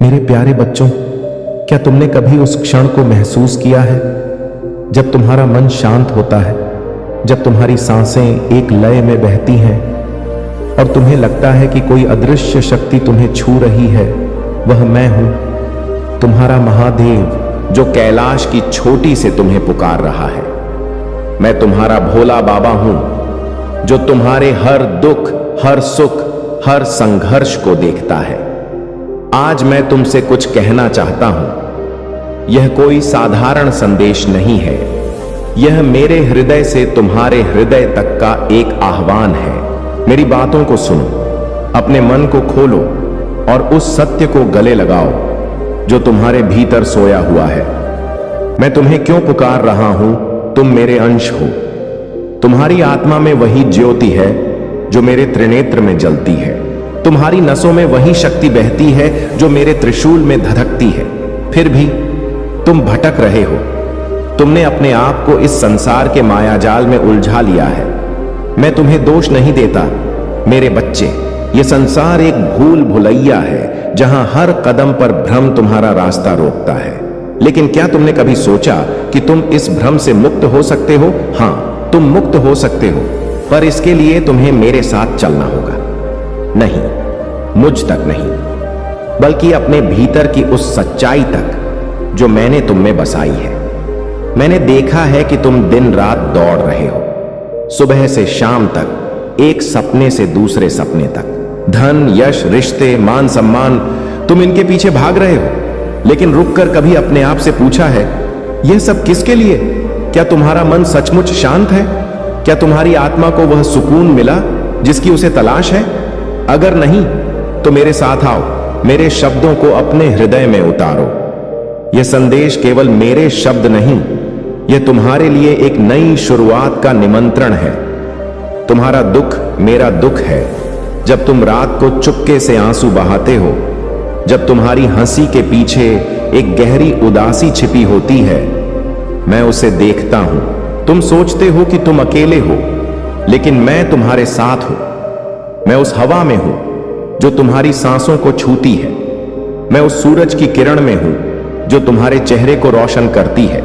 मेरे प्यारे बच्चों, क्या तुमने कभी उस क्षण को महसूस किया है जब तुम्हारा मन शांत होता है, जब तुम्हारी सांसें एक लय में बहती हैं और तुम्हें लगता है कि कोई अदृश्य शक्ति तुम्हें छू रही है? वह मैं हूं, तुम्हारा महादेव, जो कैलाश की छोटी से तुम्हें पुकार रहा है। मैं तुम्हारा भोला बाबा हूं, जो तुम्हारे हर दुख, हर सुख, हर संघर्ष को देखता है। आज मैं तुमसे कुछ कहना चाहता हूं। यह कोई साधारण संदेश नहीं है, यह मेरे हृदय से तुम्हारे हृदय तक का एक आह्वान है। मेरी बातों को सुनो, अपने मन को खोलो और उस सत्य को गले लगाओ जो तुम्हारे भीतर सोया हुआ है। मैं तुम्हें क्यों पुकार रहा हूं? तुम मेरे अंश हो। तुम्हारी आत्मा में वही ज्योति है जो मेरे त्रिनेत्र में जलती है। तुम्हारी नसों में वही शक्ति बहती है जो मेरे त्रिशूल में धधकती है। फिर भी तुम भटक रहे हो। तुमने अपने आप को इस संसार के मायाजाल में उलझा लिया है। मैं तुम्हें दोष नहीं देता मेरे बच्चे। यह संसार एक भूल भुलैया है जहां हर कदम पर भ्रम तुम्हारा रास्ता रोकता है। लेकिन क्या तुमने कभी सोचा कि तुम इस भ्रम से मुक्त हो सकते हो? हां, तुम मुक्त हो सकते हो, पर इसके लिए तुम्हें मेरे साथ चलना होगा। नहीं, मुझ तक नहीं, बल्कि अपने भीतर की उस सच्चाई तक जो मैंने तुम में बसाई है। मैंने देखा है कि तुम दिन रात दौड़ रहे हो, सुबह से शाम तक, एक सपने से दूसरे सपने तक। धन, यश, रिश्ते, मान सम्मान, तुम इनके पीछे भाग रहे हो। लेकिन रुककर कभी अपने आप से पूछा है, यह सब किसके लिए? क्या तुम्हारा मन सचमुच शांत है? क्या तुम्हारी आत्मा को वह सुकून मिला जिसकी उसे तलाश है? अगर नहीं तो मेरे साथ आओ, मेरे शब्दों को अपने हृदय में उतारो। यह संदेश केवल मेरे शब्द नहीं, यह तुम्हारे लिए एक नई शुरुआत का निमंत्रण है। तुम्हारा दुख मेरा दुख है। जब तुम रात को चुपके से आंसू बहाते हो, जब तुम्हारी हंसी के पीछे एक गहरी उदासी छिपी होती है, मैं उसे देखता हूं। तुम सोचते हो कि तुम अकेले हो, लेकिन मैं तुम्हारे साथ हूं। मैं उस हवा में हूं जो तुम्हारी सांसों को छूती है। मैं उस सूरज की किरण में हूं जो तुम्हारे चेहरे को रोशन करती है।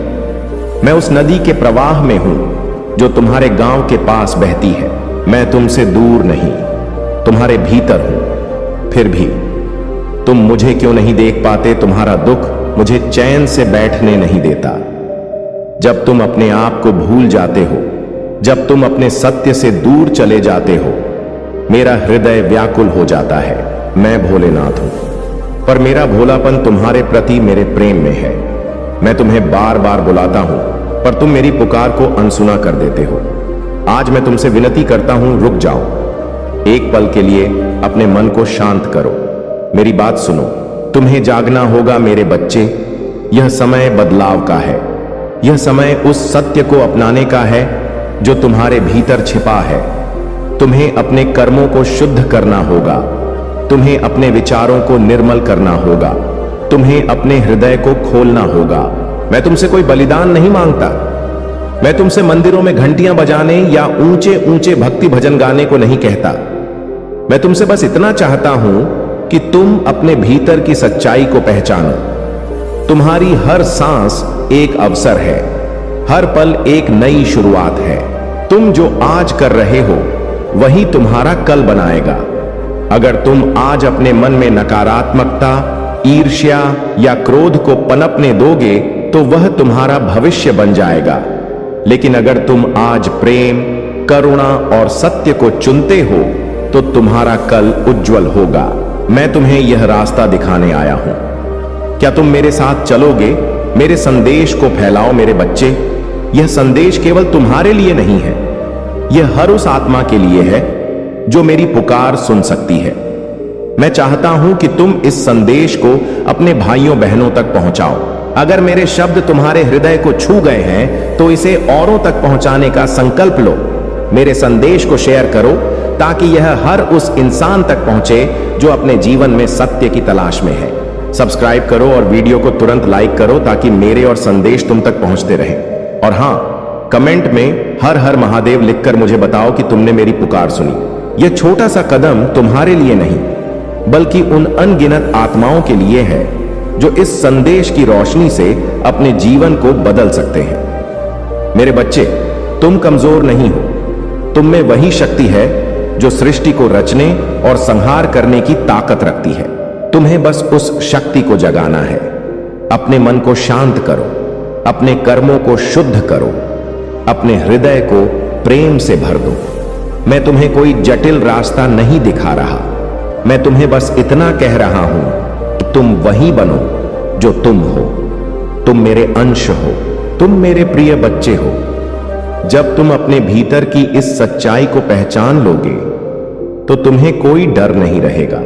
मैं उस नदी के प्रवाह में हूं जो तुम्हारे गांव के पास बहती है। मैं तुमसे दूर नहीं, तुम्हारे भीतर हूं। फिर भी तुम मुझे क्यों नहीं देख पाते? तुम्हारा दुख मुझे चैन से बैठने नहीं देता। जब तुम अपने आप को भूल जाते हो, जब तुम अपने सत्य से दूर चले जाते हो, मेरा हृदय व्याकुल हो जाता है। मैं भोलेनाथ हूं, पर मेरा भोलापन तुम्हारे प्रति मेरे प्रेम में है। मैं तुम्हें बार बार बुलाता हूं, पर तुम मेरी पुकार को अनसुना कर देते हो। आज मैं तुमसे विनती करता हूं, रुक जाओ। एक पल के लिए अपने मन को शांत करो। मेरी बात सुनो। तुम्हें जागना होगा मेरे बच्चे। यह समय बदलाव का है। यह समय उस सत्य को अपनाने का है जो तुम्हारे भीतर छिपा है। तुम्हें अपने कर्मों को शुद्ध करना होगा। तुम्हें अपने विचारों को निर्मल करना होगा। तुम्हें अपने हृदय को खोलना होगा। मैं तुमसे कोई बलिदान नहीं मांगता। मैं तुमसे मंदिरों में घंटियां बजाने या ऊंचे ऊंचे भक्ति भजन गाने को नहीं कहता। मैं तुमसे बस इतना चाहता हूं कि तुम अपने भीतर की सच्चाई को पहचानो। तुम्हारी हर सांस एक अवसर है, हर पल एक नई शुरुआत है। तुम जो आज कर रहे हो वही तुम्हारा कल बनाएगा। अगर तुम आज अपने मन में नकारात्मकता, ईर्ष्या या क्रोध को पनपने दोगे तो वह तुम्हारा भविष्य बन जाएगा। लेकिन अगर तुम आज प्रेम, करुणा और सत्य को चुनते हो तो तुम्हारा कल उज्जवल होगा। मैं तुम्हें यह रास्ता दिखाने आया हूं। क्या तुम मेरे साथ चलोगे? मेरे संदेश को फैलाओ मेरे बच्चे। यह संदेश केवल तुम्हारे लिए नहीं है, यह हर उस आत्मा के लिए है जो मेरी पुकार सुन सकती है। मैं चाहता हूं कि तुम इस संदेश को अपने भाइयों बहनों तक पहुंचाओ। अगर मेरे शब्द तुम्हारे हृदय को छू गए हैं तो इसे औरों तक पहुंचाने का संकल्प लो। मेरे संदेश को शेयर करो ताकि यह हर उस इंसान तक पहुंचे जो अपने जीवन में सत्य की तलाश में है। सब्सक्राइब करो और वीडियो को तुरंत लाइक करो ताकि मेरे और संदेश तुम तक पहुंचते रहें। और हां, कमेंट में हर हर महादेव लिखकर मुझे बताओ कि तुमने मेरी पुकार सुनी। यह छोटा सा कदम तुम्हारे लिए नहीं, बल्कि उन अनगिनत आत्माओं के लिए है जो इस संदेश की रोशनी से अपने जीवन को बदल सकते हैं। मेरे बच्चे, तुम कमजोर नहीं हो। तुम में वही शक्ति है जो सृष्टि को रचने और संहार करने की ताकत रखती है। तुम्हें बस उस शक्ति को जगाना है। अपने मन को शांत करो, अपने कर्मों को शुद्ध करो, अपने हृदय को प्रेम से भर दो। मैं तुम्हें कोई जटिल रास्ता नहीं दिखा रहा, मैं तुम्हें बस इतना कह रहा हूं कि तुम वही बनो जो तुम हो। तुम मेरे अंश हो, तुम मेरे प्रिय बच्चे हो। जब तुम अपने भीतर की इस सच्चाई को पहचान लोगे तो तुम्हें कोई डर नहीं रहेगा।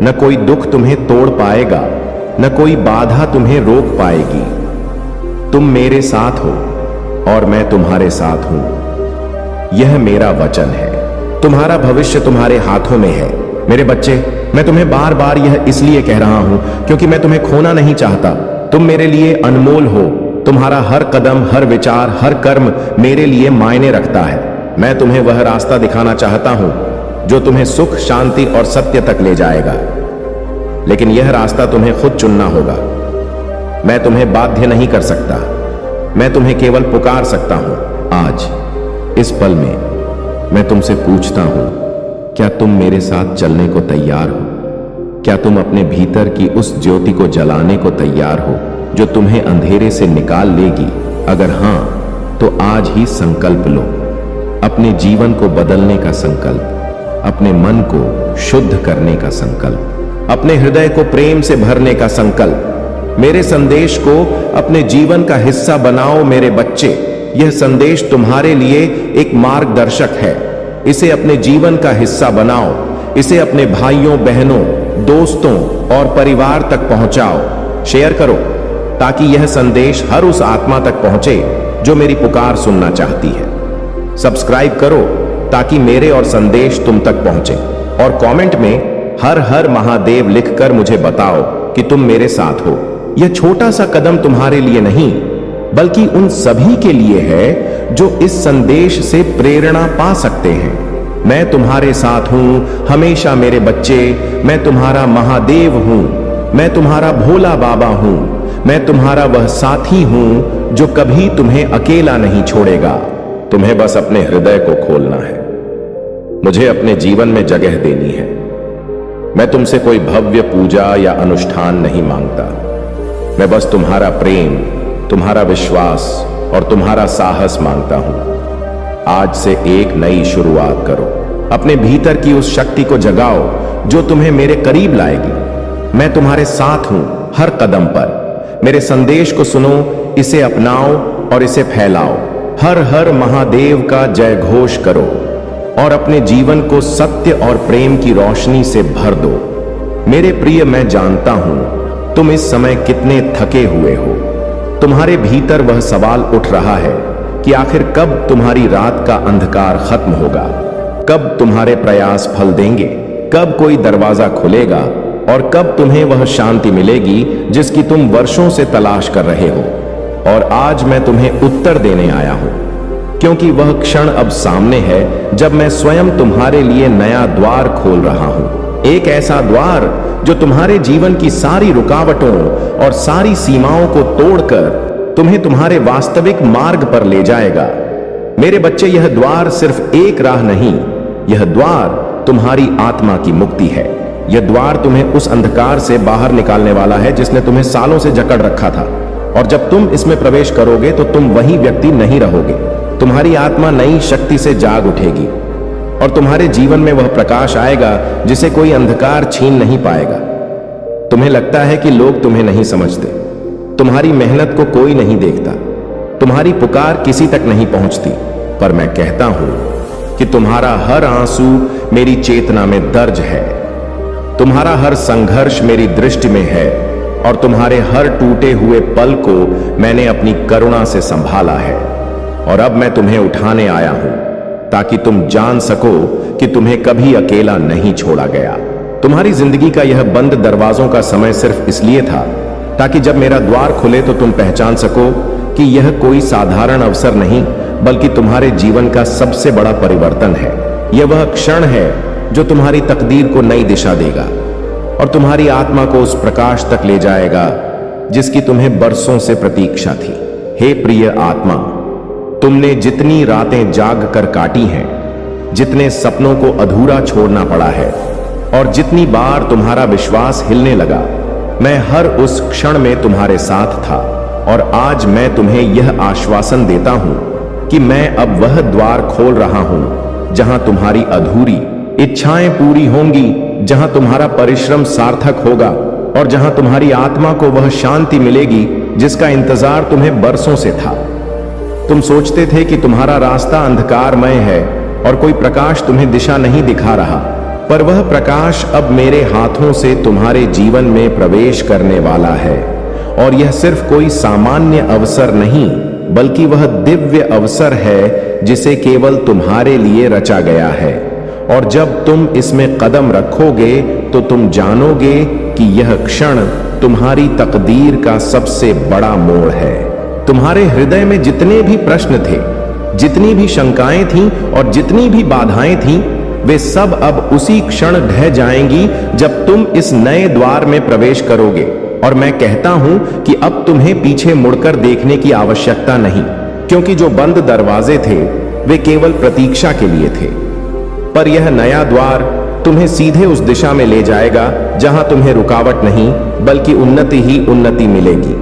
न कोई दुख तुम्हें तोड़ पाएगा, न कोई बाधा तुम्हें रोक पाएगी। तुम मेरे साथ हो और मैं तुम्हारे साथ हूं। यह मेरा वचन है। तुम्हारा भविष्य तुम्हारे हाथों में है। मेरे बच्चे, मैं तुम्हें बार बार यह इसलिए कह रहा हूं क्योंकि मैं तुम्हें खोना नहीं चाहता। तुम मेरे लिए अनमोल हो। तुम्हारा हर कदम, हर विचार, हर कर्म मेरे लिए मायने रखता है। मैं तुम्हें वह रास्ता दिखाना चाहता हूं जो तुम्हें सुख, शांति और सत्य तक ले जाएगा। लेकिन यह रास्ता तुम्हें खुद चुनना होगा। मैं तुम्हें बाध्य नहीं कर सकता, मैं तुम्हें केवल पुकार सकता हूं। आज इस पल में मैं तुमसे पूछता हूं, क्या तुम मेरे साथ चलने को तैयार हो? क्या तुम अपने भीतर की उस ज्योति को जलाने को तैयार हो जो तुम्हें अंधेरे से निकाल लेगी? अगर हां, तो आज ही संकल्प लो। अपने जीवन को बदलने का संकल्प, अपने मन को शुद्ध करने का संकल्प, अपने हृदय को प्रेम से भरने का संकल्प। मेरे संदेश को अपने जीवन का हिस्सा बनाओ मेरे बच्चे। यह संदेश तुम्हारे लिए एक मार्गदर्शक है। इसे अपने जीवन का हिस्सा बनाओ। इसे अपने भाइयों, बहनों, दोस्तों और परिवार तक पहुंचाओ। शेयर करो ताकि यह संदेश हर उस आत्मा तक पहुंचे जो मेरी पुकार सुनना चाहती है। सब्सक्राइब करो ताकि मेरे और संदेश तुम तक पहुंचे। और कमेंट में हर हर महादेव लिखकर मुझे बताओ कि तुम मेरे साथ हो। यह छोटा सा कदम तुम्हारे लिए नहीं, बल्कि उन सभी के लिए है जो इस संदेश से प्रेरणा पा सकते हैं। मैं तुम्हारे साथ हूं हमेशा मेरे बच्चे। मैं तुम्हारा महादेव हूं। मैं तुम्हारा भोला बाबा हूं। मैं तुम्हारा वह साथी हूं जो कभी तुम्हें अकेला नहीं छोड़ेगा। तुम्हें बस अपने हृदय को खोलना है, मुझे अपने जीवन में जगह देनी है। मैं तुमसे कोई भव्य पूजा या अनुष्ठान नहीं मांगता। मैं बस तुम्हारा प्रेम, तुम्हारा विश्वास और तुम्हारा साहस मांगता हूं। आज से एक नई शुरुआत करो। अपने भीतर की उस शक्ति को जगाओ जो तुम्हें मेरे करीब लाएगी। मैं तुम्हारे साथ हूं हर कदम पर। मेरे संदेश को सुनो, इसे अपनाओ और इसे फैलाओ। हर हर महादेव का जय घोष करो और अपने जीवन को सत्य और प्रेम की रोशनी से भर दो। मेरे प्रिय, मैं जानता हूं तुम इस समय कितने थके हुए हो। तुम्हारे भीतर वह सवाल उठ रहा है कि आखिर कब तुम्हारी रात का अंधकार खत्म होगा, कब तुम्हारे प्रयास फल देंगे, कब कोई दरवाजा खुलेगा और कब तुम्हें वह शांति मिलेगी जिसकी तुम वर्षों से तलाश कर रहे हो। और आज मैं तुम्हें उत्तर देने आया हूं, क्योंकि वह क्षण अब सामने है जब मैं स्वयं तुम्हारे लिए नया द्वार खोल रहा हूं। एक ऐसा द्वार जो तुम्हारे जीवन की सारी रुकावटों और सारी सीमाओं को तोड़कर तुम्हें तुम्हारे वास्तविक मार्ग पर ले जाएगा। मेरे बच्चे, यह द्वार सिर्फ एक राह नहीं, यह द्वार तुम्हारी आत्मा की मुक्ति है। यह द्वार तुम्हें उस अंधकार से बाहर निकालने वाला है जिसने तुम्हें सालों से जकड़ रखा था। और जब तुम इसमें प्रवेश करोगे तो तुम वही व्यक्ति नहीं रहोगे। तुम्हारी आत्मा नई शक्ति से जाग उठेगी और तुम्हारे जीवन में वह प्रकाश आएगा जिसे कोई अंधकार छीन नहीं पाएगा। तुम्हें लगता है कि लोग तुम्हें नहीं समझते, तुम्हारी मेहनत को कोई नहीं देखता, तुम्हारी पुकार किसी तक नहीं पहुंचती, पर मैं कहता हूं कि तुम्हारा हर आंसू मेरी चेतना में दर्ज है। तुम्हारा हर संघर्ष मेरी दृष्टि में है और तुम्हारे हर टूटे हुए पल को मैंने अपनी करुणा से संभाला है। और अब मैं तुम्हें उठाने आया हूं ताकि तुम जान सको कि तुम्हें कभी अकेला नहीं छोड़ा गया। तुम्हारी जिंदगी का यह बंद दरवाजों का समय सिर्फ इसलिए था ताकि जब मेरा द्वार खुले तो तुम पहचान सको कि यह कोई साधारण अवसर नहीं, बल्कि तुम्हारे जीवन का सबसे बड़ा परिवर्तन है। यह वह क्षण है जो तुम्हारी तकदीर को नई दिशा देगा और तुम्हारी आत्मा को उस प्रकाश तक ले जाएगा जिसकी तुम्हें बरसों से प्रतीक्षा थी। हे प्रिय आत्मा, तुमने जितनी रातें जाग कर काटी हैं, जितने सपनों को अधूरा छोड़ना पड़ा है और जितनी बार तुम्हारा विश्वास हिलने लगा, मैं हर उस क्षण में तुम्हारे साथ था। और आज मैं तुम्हें यह आश्वासन देता हूं कि मैं अब वह द्वार खोल रहा हूं जहां तुम्हारी अधूरी इच्छाएं पूरी होंगी, जहां तुम्हारा परिश्रम सार्थक होगा और जहां तुम्हारी आत्मा को वह शांति मिलेगी जिसका इंतजार तुम्हें बरसों से था। तुम सोचते थे कि तुम्हारा रास्ता अंधकारमय है और कोई प्रकाश तुम्हें दिशा नहीं दिखा रहा, पर वह प्रकाश अब मेरे हाथों से तुम्हारे जीवन में प्रवेश करने वाला है। और यह सिर्फ कोई सामान्य अवसर नहीं, बल्कि वह दिव्य अवसर है जिसे केवल तुम्हारे लिए रचा गया है। और जब तुम इसमें कदम रखोगे तो तुम जानोगे कि यह क्षण तुम्हारी तकदीर का सबसे बड़ा मोड़ है। तुम्हारे हृदय में जितने भी प्रश्न थे, जितनी भी शंकाएं थीं और जितनी भी बाधाएं थीं, वे सब अब उसी क्षण ढह जाएंगी जब तुम इस नए द्वार में प्रवेश करोगे। और मैं कहता हूं कि अब तुम्हें पीछे मुड़कर देखने की आवश्यकता नहीं, क्योंकि जो बंद दरवाजे थे वे केवल प्रतीक्षा के लिए थे, पर यह नया द्वार तुम्हें सीधे उस दिशा में ले जाएगा जहां तुम्हें रुकावट नहीं बल्कि उन्नति ही उन्नति मिलेगी।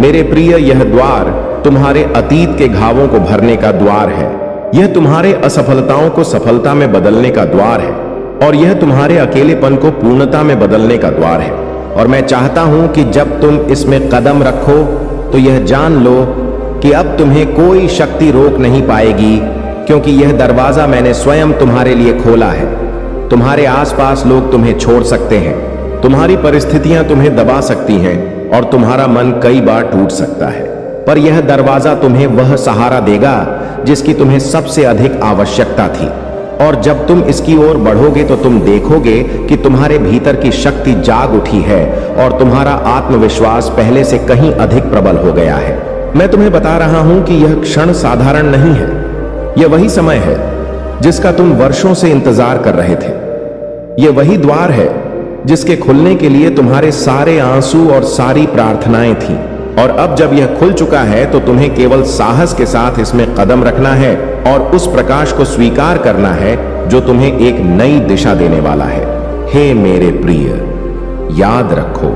मेरे प्रिय, यह द्वार तुम्हारे अतीत के घावों को भरने का द्वार है। यह तुम्हारे असफलताओं को सफलता में बदलने का द्वार है और यह तुम्हारे अकेलेपन को पूर्णता में बदलने का द्वार है। और मैं चाहता हूं कि जब तुम इसमें कदम रखो तो यह जान लो कि अब तुम्हें कोई शक्ति रोक नहीं पाएगी, क्योंकि यह दरवाजा मैंने स्वयं तुम्हारे लिए खोला है। तुम्हारे आसपास लोग तुम्हें छोड़ सकते हैं, तुम्हारी परिस्थितियां तुम्हें दबा सकती हैं और तुम्हारा मन कई बार टूट सकता है, पर यह दरवाजा तुम्हें वह सहारा देगा जिसकी तुम्हें सबसे अधिक आवश्यकता थी। और जब तुम इसकी ओर बढ़ोगे तो तुम देखोगे कि तुम्हारे भीतर की शक्ति जाग उठी है और तुम्हारा आत्मविश्वास पहले से कहीं अधिक प्रबल हो गया है। मैं तुम्हें बता रहा हूं कि यह क्षण साधारण नहीं है। यह वही समय है जिसका तुम वर्षों से इंतजार कर रहे थे। यह वही द्वार है जिसके खुलने के लिए तुम्हारे सारे आंसू और सारी प्रार्थनाएं थीं। और अब जब यह खुल चुका है तो तुम्हें केवल साहस के साथ इसमें कदम रखना है और उस प्रकाश को स्वीकार करना है जो तुम्हें एक नई दिशा देने वाला है। हे मेरे प्रिय, याद रखो,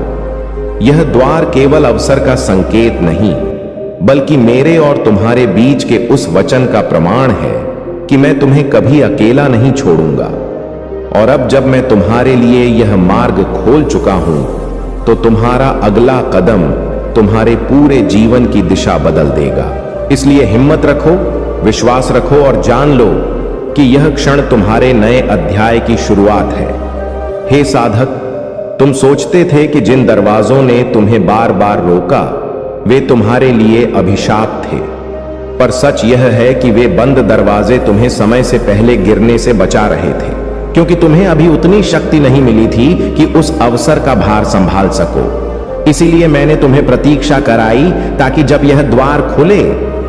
यह द्वार केवल अवसर का संकेत नहीं, बल्कि मेरे और तुम्हारे बीच के उस वचन का प्रमाण है कि मैं तुम्हें कभी अकेला नहीं छोड़ूंगा। और अब जब मैं तुम्हारे लिए यह मार्ग खोल चुका हूं तो तुम्हारा अगला कदम तुम्हारे पूरे जीवन की दिशा बदल देगा। इसलिए हिम्मत रखो, विश्वास रखो और जान लो कि यह क्षण तुम्हारे नए अध्याय की शुरुआत है। हे साधक, तुम सोचते थे कि जिन दरवाजों ने तुम्हें बार बार रोका वे तुम्हारे लिए अभिशाप थे, पर सच यह है कि वे बंद दरवाजे तुम्हें समय से पहले गिरने से बचा रहे थे, क्योंकि तुम्हें अभी उतनी शक्ति नहीं मिली थी कि उस अवसर का भार संभाल सको। इसीलिए मैंने तुम्हें प्रतीक्षा कराई ताकि जब यह द्वार खुले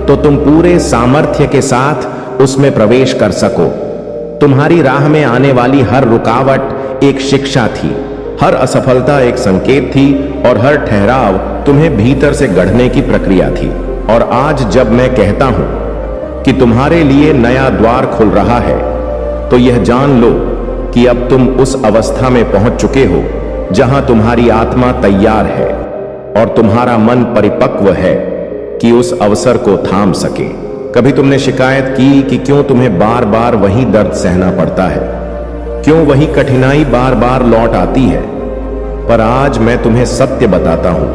तो तुम पूरे सामर्थ्य के साथ उसमें प्रवेश कर सको। तुम्हारी राह में आने वाली हर रुकावट एक शिक्षा थी, हर असफलता एक संकेत थी और हर ठहराव तुम्हें भीतर से गढ़ने की प्रक्रिया थी। और आज जब मैं कहता हूं कि तुम्हारे लिए नया द्वार खुल रहा है, तो यह जान लो कि अब तुम उस अवस्था में पहुंच चुके हो जहां तुम्हारी आत्मा तैयार है और तुम्हारा मन परिपक्व है कि उस अवसर को थाम सके। कभी तुमने शिकायत की कि क्यों तुम्हें बार बार वही दर्द सहना पड़ता है, क्यों वही कठिनाई बार बार लौट आती है, पर आज मैं तुम्हें सत्य बताता हूं,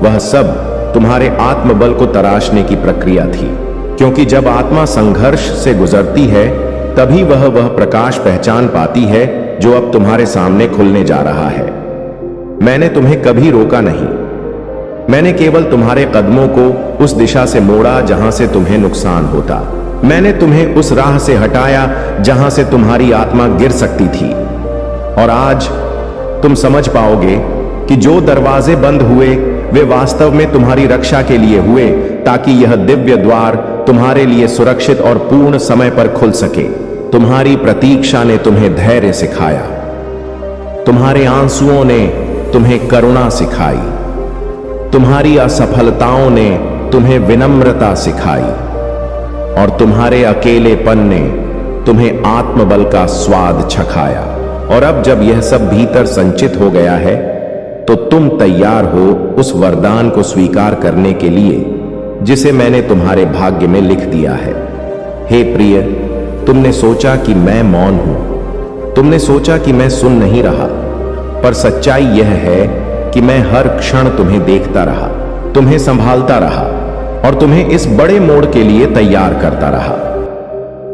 वह सब तुम्हारे आत्मबल को तराशने की प्रक्रिया थी। क्योंकि जब आत्मा संघर्ष से गुजरती है तभी वह प्रकाश पहचान पाती है जो अब तुम्हारे सामने खुलने जा रहा है। मैंने तुम्हें कभी रोका नहीं, मैंने केवल तुम्हारे कदमों को उस दिशा से मोड़ा जहां से तुम्हें नुकसान होता। मैंने तुम्हें उस राह से हटाया जहां से तुम्हारी आत्मा गिर सकती थी। और आज तुम समझ पाओगे कि जो दरवाजे बंद हुए वे वास्तव में तुम्हारी रक्षा के लिए हुए, ताकि यह दिव्य द्वार तुम्हारे लिए सुरक्षित और पूर्ण समय पर खुल सके। तुम्हारी प्रतीक्षा ने तुम्हें धैर्य सिखाया, तुम्हारे आंसुओं ने तुम्हें करुणा सिखाई, तुम्हारी असफलताओं ने तुम्हें विनम्रता सिखाई और तुम्हारे अकेलेपन ने तुम्हें आत्मबल का स्वाद चखाया। और अब जब यह सब भीतर संचित हो गया है तो तुम तैयार हो उस वरदान को स्वीकार करने के लिए जिसे मैंने तुम्हारे भाग्य में लिख दिया है। हे प्रिय, तुमने सोचा कि मैं मौन हूं, तुमने सोचा कि मैं सुन नहीं रहा, पर सच्चाई यह है कि मैं हर क्षण तुम्हें देखता रहा, तुम्हें संभालता रहा और तुम्हें इस बड़े मोड़ के लिए तैयार करता रहा।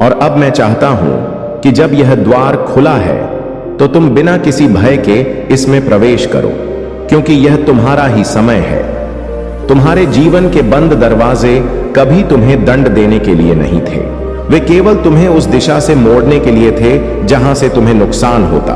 और अब मैं चाहता हूं कि जब यह द्वार खुला है तो तुम बिना किसी भय के इसमें प्रवेश करो, क्योंकि यह तुम्हारा ही समय है। तुम्हारे जीवन के बंद दरवाजे कभी तुम्हें दंड देने के लिए नहीं थे, वे केवल तुम्हें उस दिशा से मोड़ने के लिए थे जहां से तुम्हें नुकसान होता।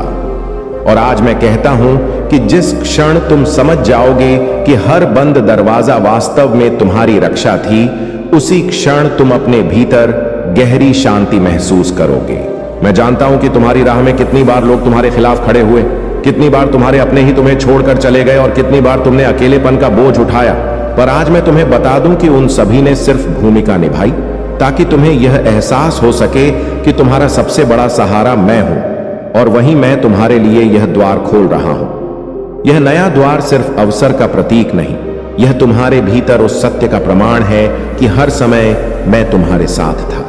और आज मैं कहता हूं कि जिस क्षण तुम समझ जाओगे कि हर बंद दरवाजा वास्तव में तुम्हारी रक्षा थी, उसी क्षण तुम अपने भीतर गहरी शांति महसूस करोगे। मैं जानता हूं कि तुम्हारी राह में कितनी बार लोग तुम्हारे खिलाफ खड़े हुए, कितनी बार तुम्हारे अपने ही तुम्हें छोड़कर चले गए और कितनी बार तुमने अकेलेपन का बोझ उठाया, पर आज मैं तुम्हें बता दूं कि उन सभी ने सिर्फ भूमिका निभाई ताकि तुम्हें यह एहसास हो सके कि तुम्हारा सबसे बड़ा सहारा मैं हूं और वहीं मैं तुम्हारे लिए यह द्वार खोल रहा हूं। यह नया द्वार सिर्फ अवसर का प्रतीक नहीं, यह तुम्हारे भीतर उस सत्य का प्रमाण है कि हर समय मैं तुम्हारे साथ था,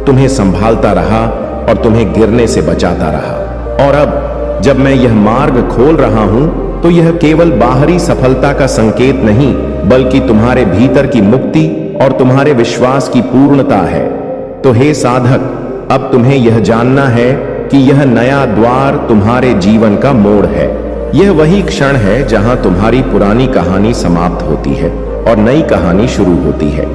तुम्हें संभालता रहा और तुम्हें गिरने से बचाता रहा। और अब जब मैं यह मार्ग खोल रहा हूं तो यह केवल बाहरी सफलता का संकेत नहीं, बल्कि तुम्हारे भीतर की मुक्ति और तुम्हारे विश्वास की पूर्णता है। तो हे साधक, अब तुम्हें यह जानना है कि यह नया द्वार तुम्हारे जीवन का मोड़ है। यह वही क्षण है जहां तुम्हारी पुरानी कहानी समाप्त होती है और नई कहानी शुरू होती है।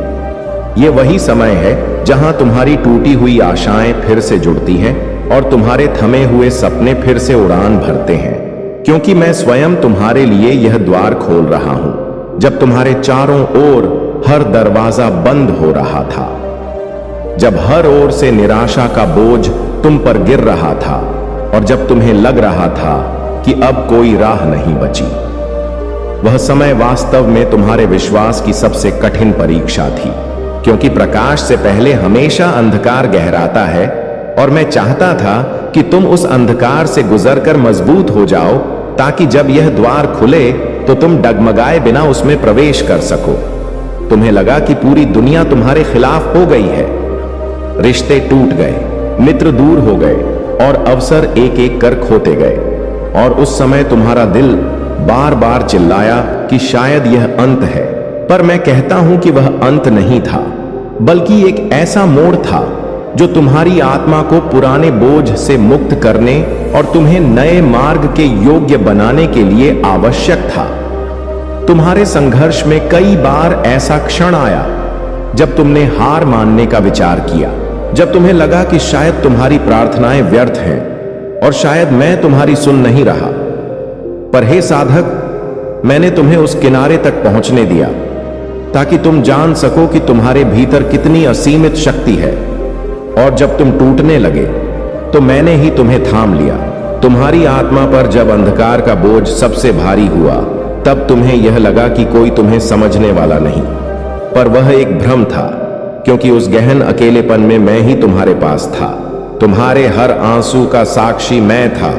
यह वही समय है जहां तुम्हारी टूटी हुई आशाएं फिर से जुड़ती हैं और तुम्हारे थमे हुए सपने फिर से उड़ान भरते हैं, क्योंकि मैं स्वयं तुम्हारे लिए यह द्वार खोल रहा हूं। जब तुम्हारे चारों ओर हर दरवाजा बंद हो रहा था, जब हर ओर से निराशा का बोझ तुम पर गिर रहा था और जब तुम्हें लग रहा था कि अब कोई राह नहीं बची, वह समय वास्तव में तुम्हारे विश्वास की सबसे कठिन परीक्षा थी, क्योंकि प्रकाश से पहले हमेशा अंधकार गहराता है और मैं चाहता था कि तुम उस अंधकार से गुजरकर मजबूत हो जाओ, ताकि जब यह द्वार खुले तो तुम डगमगाए बिना उसमें प्रवेश कर सको। तुम्हें लगा कि पूरी दुनिया तुम्हारे खिलाफ हो गई है, रिश्ते टूट गए, मित्र दूर हो गए और अवसर एक एक कर खोते गए, और उस समय तुम्हारा दिल बार बार चिल्लाया कि शायद यह अंत है। पर मैं कहता हूं कि वह अंत नहीं था, बल्कि एक ऐसा मोड़ था जो तुम्हारी आत्मा को पुराने बोझ से मुक्त करने और तुम्हें नए मार्ग के योग्य बनाने के लिए आवश्यक था। तुम्हारे संघर्ष में कई बार ऐसा क्षण आया जब तुमने हार मानने का विचार किया, जब तुम्हें लगा कि शायद तुम्हारी प्रार्थनाएं व्यर्थ हैं और शायद मैं तुम्हारी सुन नहीं रहा। पर हे साधक, मैंने तुम्हें उस किनारे तक पहुंचने दिया ताकि तुम जान सको कि तुम्हारे भीतर कितनी असीमित शक्ति है। और जब तुम टूटने लगे तो मैंने ही तुम्हें थाम लिया। तुम्हारी आत्मा पर जब अंधकार का बोझ सबसे भारी हुआ, तब तुम्हें यह लगा कि कोई तुम्हें समझने वाला नहीं, पर वह एक भ्रम था, क्योंकि उस गहन अकेलेपन में मैं ही तुम्हारे पास था। तुम्हारे हर आंसू का साक्षी मैं था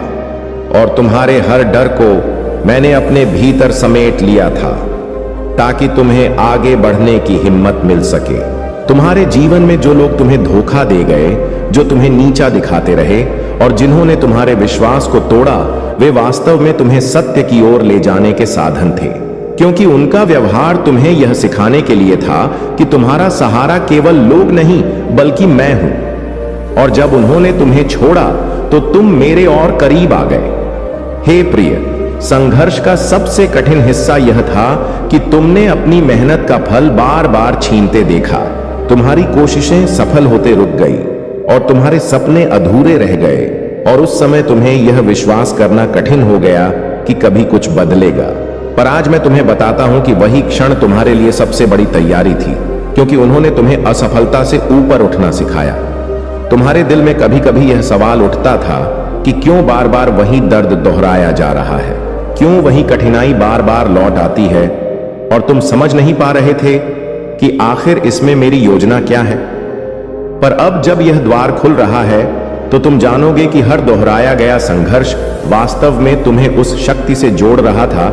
और तुम्हारे हर डर को मैंने अपने भीतर समेट लिया था, ताकि तुम्हें आगे बढ़ने की हिम्मत मिल सके। तुम्हारे जीवन में जो लोग तुम्हें धोखा दे गए, जो तुम्हें नीचा दिखाते रहे और जिन्होंने तुम्हारे विश्वास को तोड़ा, वे वास्तव में तुम्हें सत्य की ओर ले जाने के साधन थे, क्योंकि उनका व्यवहार तुम्हें यह सिखाने के लिए था कि तुम्हारा सहारा केवल लोग नहीं बल्कि मैं हूं। और जब उन्होंने तुम्हें छोड़ा तो तुम मेरे और करीब आ गए। हे प्रिय, संघर्ष का सबसे कठिन हिस्सा यह था कि तुमने अपनी मेहनत का फल बार बार छीनते देखा। तुम्हारी कोशिशें सफल होते रुक गई और तुम्हारे सपने अधूरे रह गए, और उस समय तुम्हें यह विश्वास करना कठिन हो गया कि कभी कुछ बदलेगा। पर आज मैं तुम्हें बताता हूं कि वही क्षण तुम्हारे लिए सबसे बड़ी तैयारी थी, क्योंकि उन्होंने तुम्हें असफलता से ऊपर उठना सिखाया। तुम्हारे दिल में कभी कभी यह सवाल उठता था कि क्यों बार बार वही दर्द दोहराया जा रहा है, क्यों वही कठिनाई बार बार लौट आती है, और तुम समझ नहीं पा रहे थे कि आखिर इसमें मेरी योजना क्या है। पर अब जब यह द्वार खुल रहा है तो तुम जानोगे कि हर दोहराया गया संघर्ष वास्तव में तुम्हें उस शक्ति से जोड़ रहा था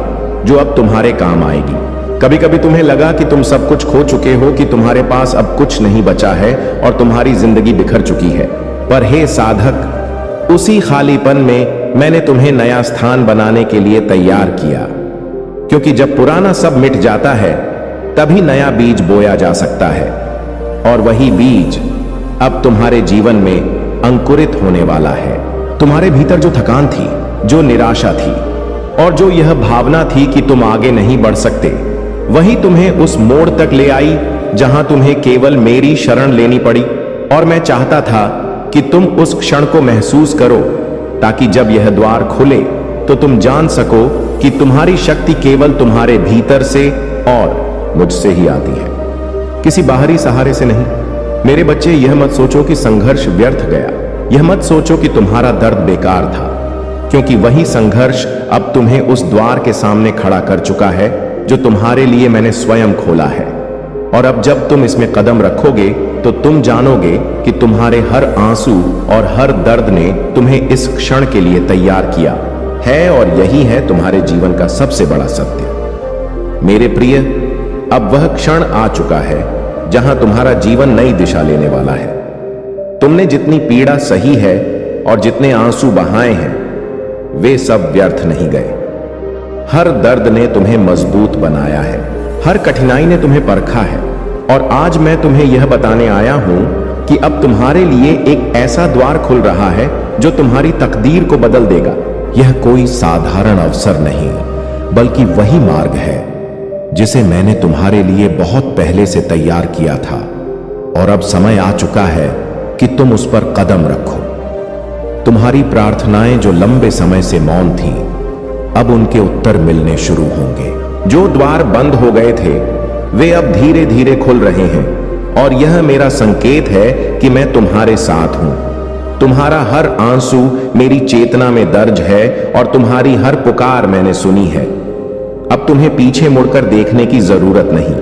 जो अब तुम्हारे काम आएगी। कभी कभी तुम्हें लगा कि तुम सब कुछ खो चुके हो, कि तुम्हारे पास अब कुछ नहीं बचा है और तुम्हारी जिंदगी बिखर चुकी है। पर हे साधक, उसी खालीपन में मैंने तुम्हें नया स्थान बनाने के लिए तैयार किया, क्योंकि जब पुराना सब मिट जाता है तभी नया बीज बोया जा सकता है, और वही बीज अब तुम्हारे जीवन में अंकुरित होने वाला है। तुम्हारे भीतर जो थकान थी, जो निराशा थी और जो यह भावना थी कि तुम आगे नहीं बढ़ सकते, वही तुम्हें उस मोड़ तक ले आई जहां तुम्हें केवल मेरी शरण लेनी पड़ी। और मैं चाहता था कि तुम उस क्षण को महसूस करो, ताकि जब यह द्वार खुले तो तुम जान सको कि तुम्हारी शक्ति केवल तुम्हारे भीतर से और मुझसे ही आती है, किसी बाहरी सहारे से नहीं। मेरे बच्चे, यह मत सोचो कि संघर्ष व्यर्थ गया, यह मत सोचो कि तुम्हारा दर्द बेकार था, क्योंकि वही संघर्ष अब तुम्हें उस द्वार के सामने खड़ा कर चुका है जो तुम्हारे लिए मैंने स्वयं खोला है। और अब जब तुम इसमें कदम रखोगे तो तुम जानोगे कि तुम्हारे हर आंसू और हर दर्द ने तुम्हें इस क्षण के लिए तैयार किया है, और यही है तुम्हारे जीवन का सबसे बड़ा सत्य। मेरे प्रिय, अब वह क्षण आ चुका है जहां तुम्हारा जीवन नई दिशा लेने वाला है। तुमने जितनी पीड़ा सही है और जितने आंसू बहाए हैं, वे सब व्यर्थ नहीं गए। हर दर्द ने तुम्हें मजबूत बनाया है, हर कठिनाई ने तुम्हें परखा है, और आज मैं तुम्हें यह बताने आया हूं कि अब तुम्हारे लिए एक ऐसा द्वार खुल रहा है जो तुम्हारी तकदीर को बदल देगा। यह कोई साधारण अवसर नहीं, बल्कि वही मार्ग है जिसे मैंने तुम्हारे लिए बहुत पहले से तैयार किया था, और अब समय आ चुका है कि तुम उस पर कदम रखो। तुम्हारी प्रार्थनाएं जो लंबे समय से मौन थीं, अब उनके उत्तर मिलने शुरू होंगे। जो द्वार बंद हो गए थे, वे अब धीरे धीरे खुल रहे हैं, और यह मेरा संकेत है कि मैं तुम्हारे साथ हूं। तुम्हारा हर आंसू मेरी चेतना में दर्ज है, और तुम्हारी हर पुकार मैंने सुनी है। अब तुम्हें पीछे मुड़कर देखने की जरूरत नहीं,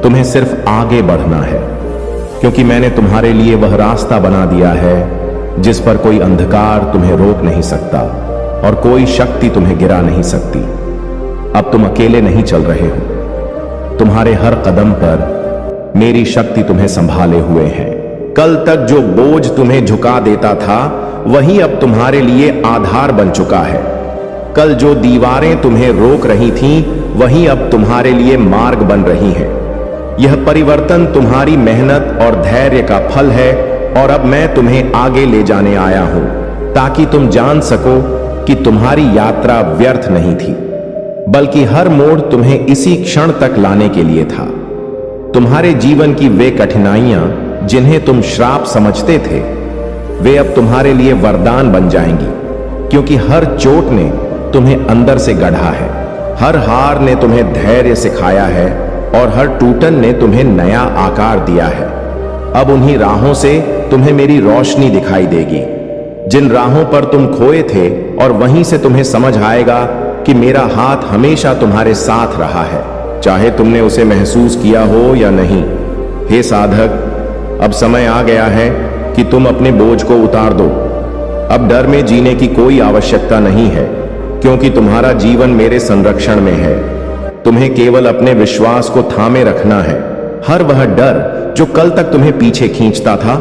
तुम्हें सिर्फ आगे बढ़ना है, क्योंकि मैंने तुम्हारे लिए वह रास्ता बना दिया है जिस पर कोई अंधकार तुम्हें रोक नहीं सकता और कोई शक्ति तुम्हें गिरा नहीं सकती। अब तुम अकेले नहीं चल रहे हो, तुम्हारे हर कदम पर मेरी शक्ति तुम्हें संभाले हुए है। कल तक जो बोझ तुम्हें झुका देता था, वही अब तुम्हारे लिए आधार बन चुका है। कल जो दीवारें तुम्हें रोक रही थीं, वही अब तुम्हारे लिए मार्ग बन रही हैं। यह परिवर्तन तुम्हारी मेहनत और धैर्य का फल है, और अब मैं तुम्हें आगे ले जाने आया हूं, ताकि तुम जान सको कि तुम्हारी यात्रा व्यर्थ नहीं थी, बल्कि हर मोड़ तुम्हें इसी क्षण तक लाने के लिए था। तुम्हारे जीवन की वे कठिनाइयां जिन्हें तुम श्राप समझते थे, वे अब तुम्हारे लिए वरदान बन जाएंगी, क्योंकि हर चोट ने तुम्हें अंदर से गढ़ा है, हर हार ने तुम्हें धैर्य सिखाया है, और हर टूटन ने तुम्हें नया आकार दिया है। अब उन्हीं राहों से तुम्हें मेरी रोशनी दिखाई देगी, जिन राहों पर तुम खोए थे, और वहीं से तुम्हें समझ आएगा कि मेरा हाथ हमेशा तुम्हारे साथ रहा है, चाहे तुमने उसे महसूस किया हो या नहीं। हे साधक, अब समय आ गया है कि तुम अपने बोझ को उतार दो। अब डर में जीने की कोई आवश्यकता नहीं है, क्योंकि तुम्हारा जीवन मेरे संरक्षण में है। तुम्हें केवल अपने विश्वास को थामे रखना है। हर वह डर जो कल तक तुम्हें पीछे खींचता था,